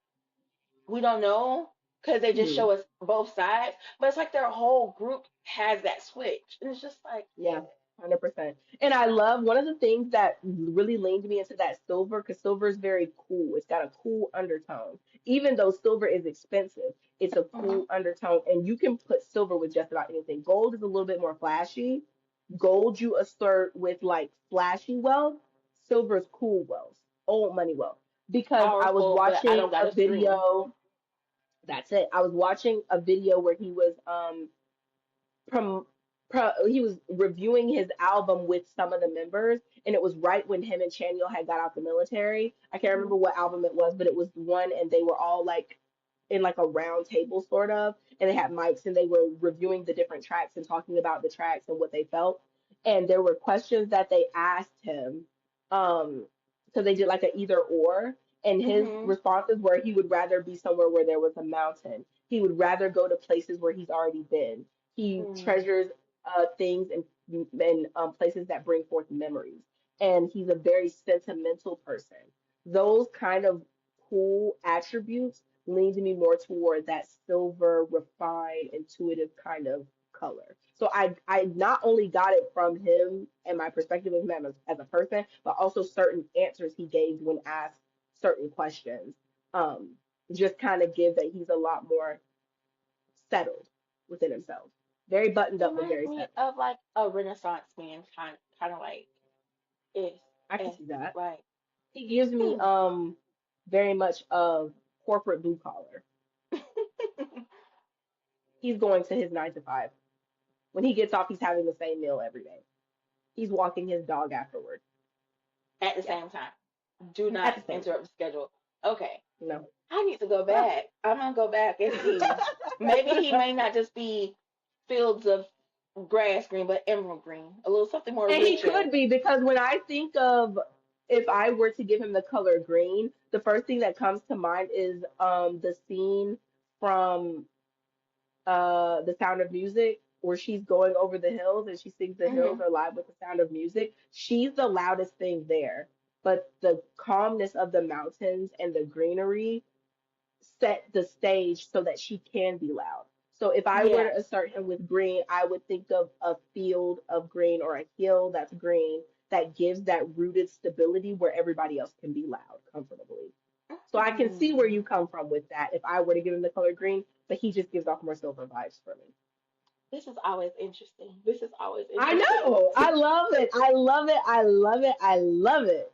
we don't know because they just Hmm. show us both sides, but it's like their whole group has that switch. And it's just like, Yeah, 100%. And I love one of the things that really leaned me into that silver because silver is very cool. It's got a cool undertone. Even though silver is expensive, it's a mhm, cool undertone, and you can put silver with just about anything. Gold is a little bit more flashy. Gold you assert with like flashy wealth. Silver's cool wealth, old money wealth. Because I was powerful, but I watching don't got a to scream. video. That's it. I was watching a video where he was prom, he was reviewing his album with some of the members, and it was right when him and Chanyeol had got out the military. I can't remember Mhm, what album it was, but it was one, and they were all like in like a round table sort of, and they had mics, and they were reviewing the different tracks and talking about the tracks and what they felt. And there were questions that they asked him, so they did like a either or. And his mhm, responses were he would rather be somewhere where there was a mountain. He would rather go to places where he's already been. He mhm. treasures things and places that bring forth memories. And he's a very sentimental person. Those kind of cool attributes leans me more toward that silver, refined, intuitive kind of color. So I not only got it from him and my perspective of him as a person, but also certain answers he gave when asked certain questions. Um, just kind of give that he's a lot more settled within himself. Very buttoned up, but Reminds very me settled. of like a Renaissance man, kind of like is I can is see that. like. He gives me Hmm. very much of corporate blue collar. He's going to his 9 to 5. When he gets off, he's having the same meal every day. He's walking his dog afterward. At the Yeah, same time. Do at not the same interrupt time. the schedule. Okay. No. I need to go Ah. back. I'm gonna go back and see. Maybe he may not just be fields of grass green, but emerald green. A little something more And he richer. could be because when I think of if I were to give him the color green, the first thing that comes to mind is the scene from The Sound of Music where she's going over the hills and she sings The Hills Hmm. Are Alive with the Sound of Music. She's the loudest thing there, but the calmness of the mountains and the greenery set the stage so that she can be loud. So if I were Yeah. to assert him with green, I would think of a field of green or a hill that's green that gives that rooted stability where everybody else can be loud comfortably. So I can see where you Mm. come from with that if I were to give him the color green, but he just gives off more silver vibes for me. This is always interesting. This is always I interesting. know. I love it. I love it. I love it. I love it.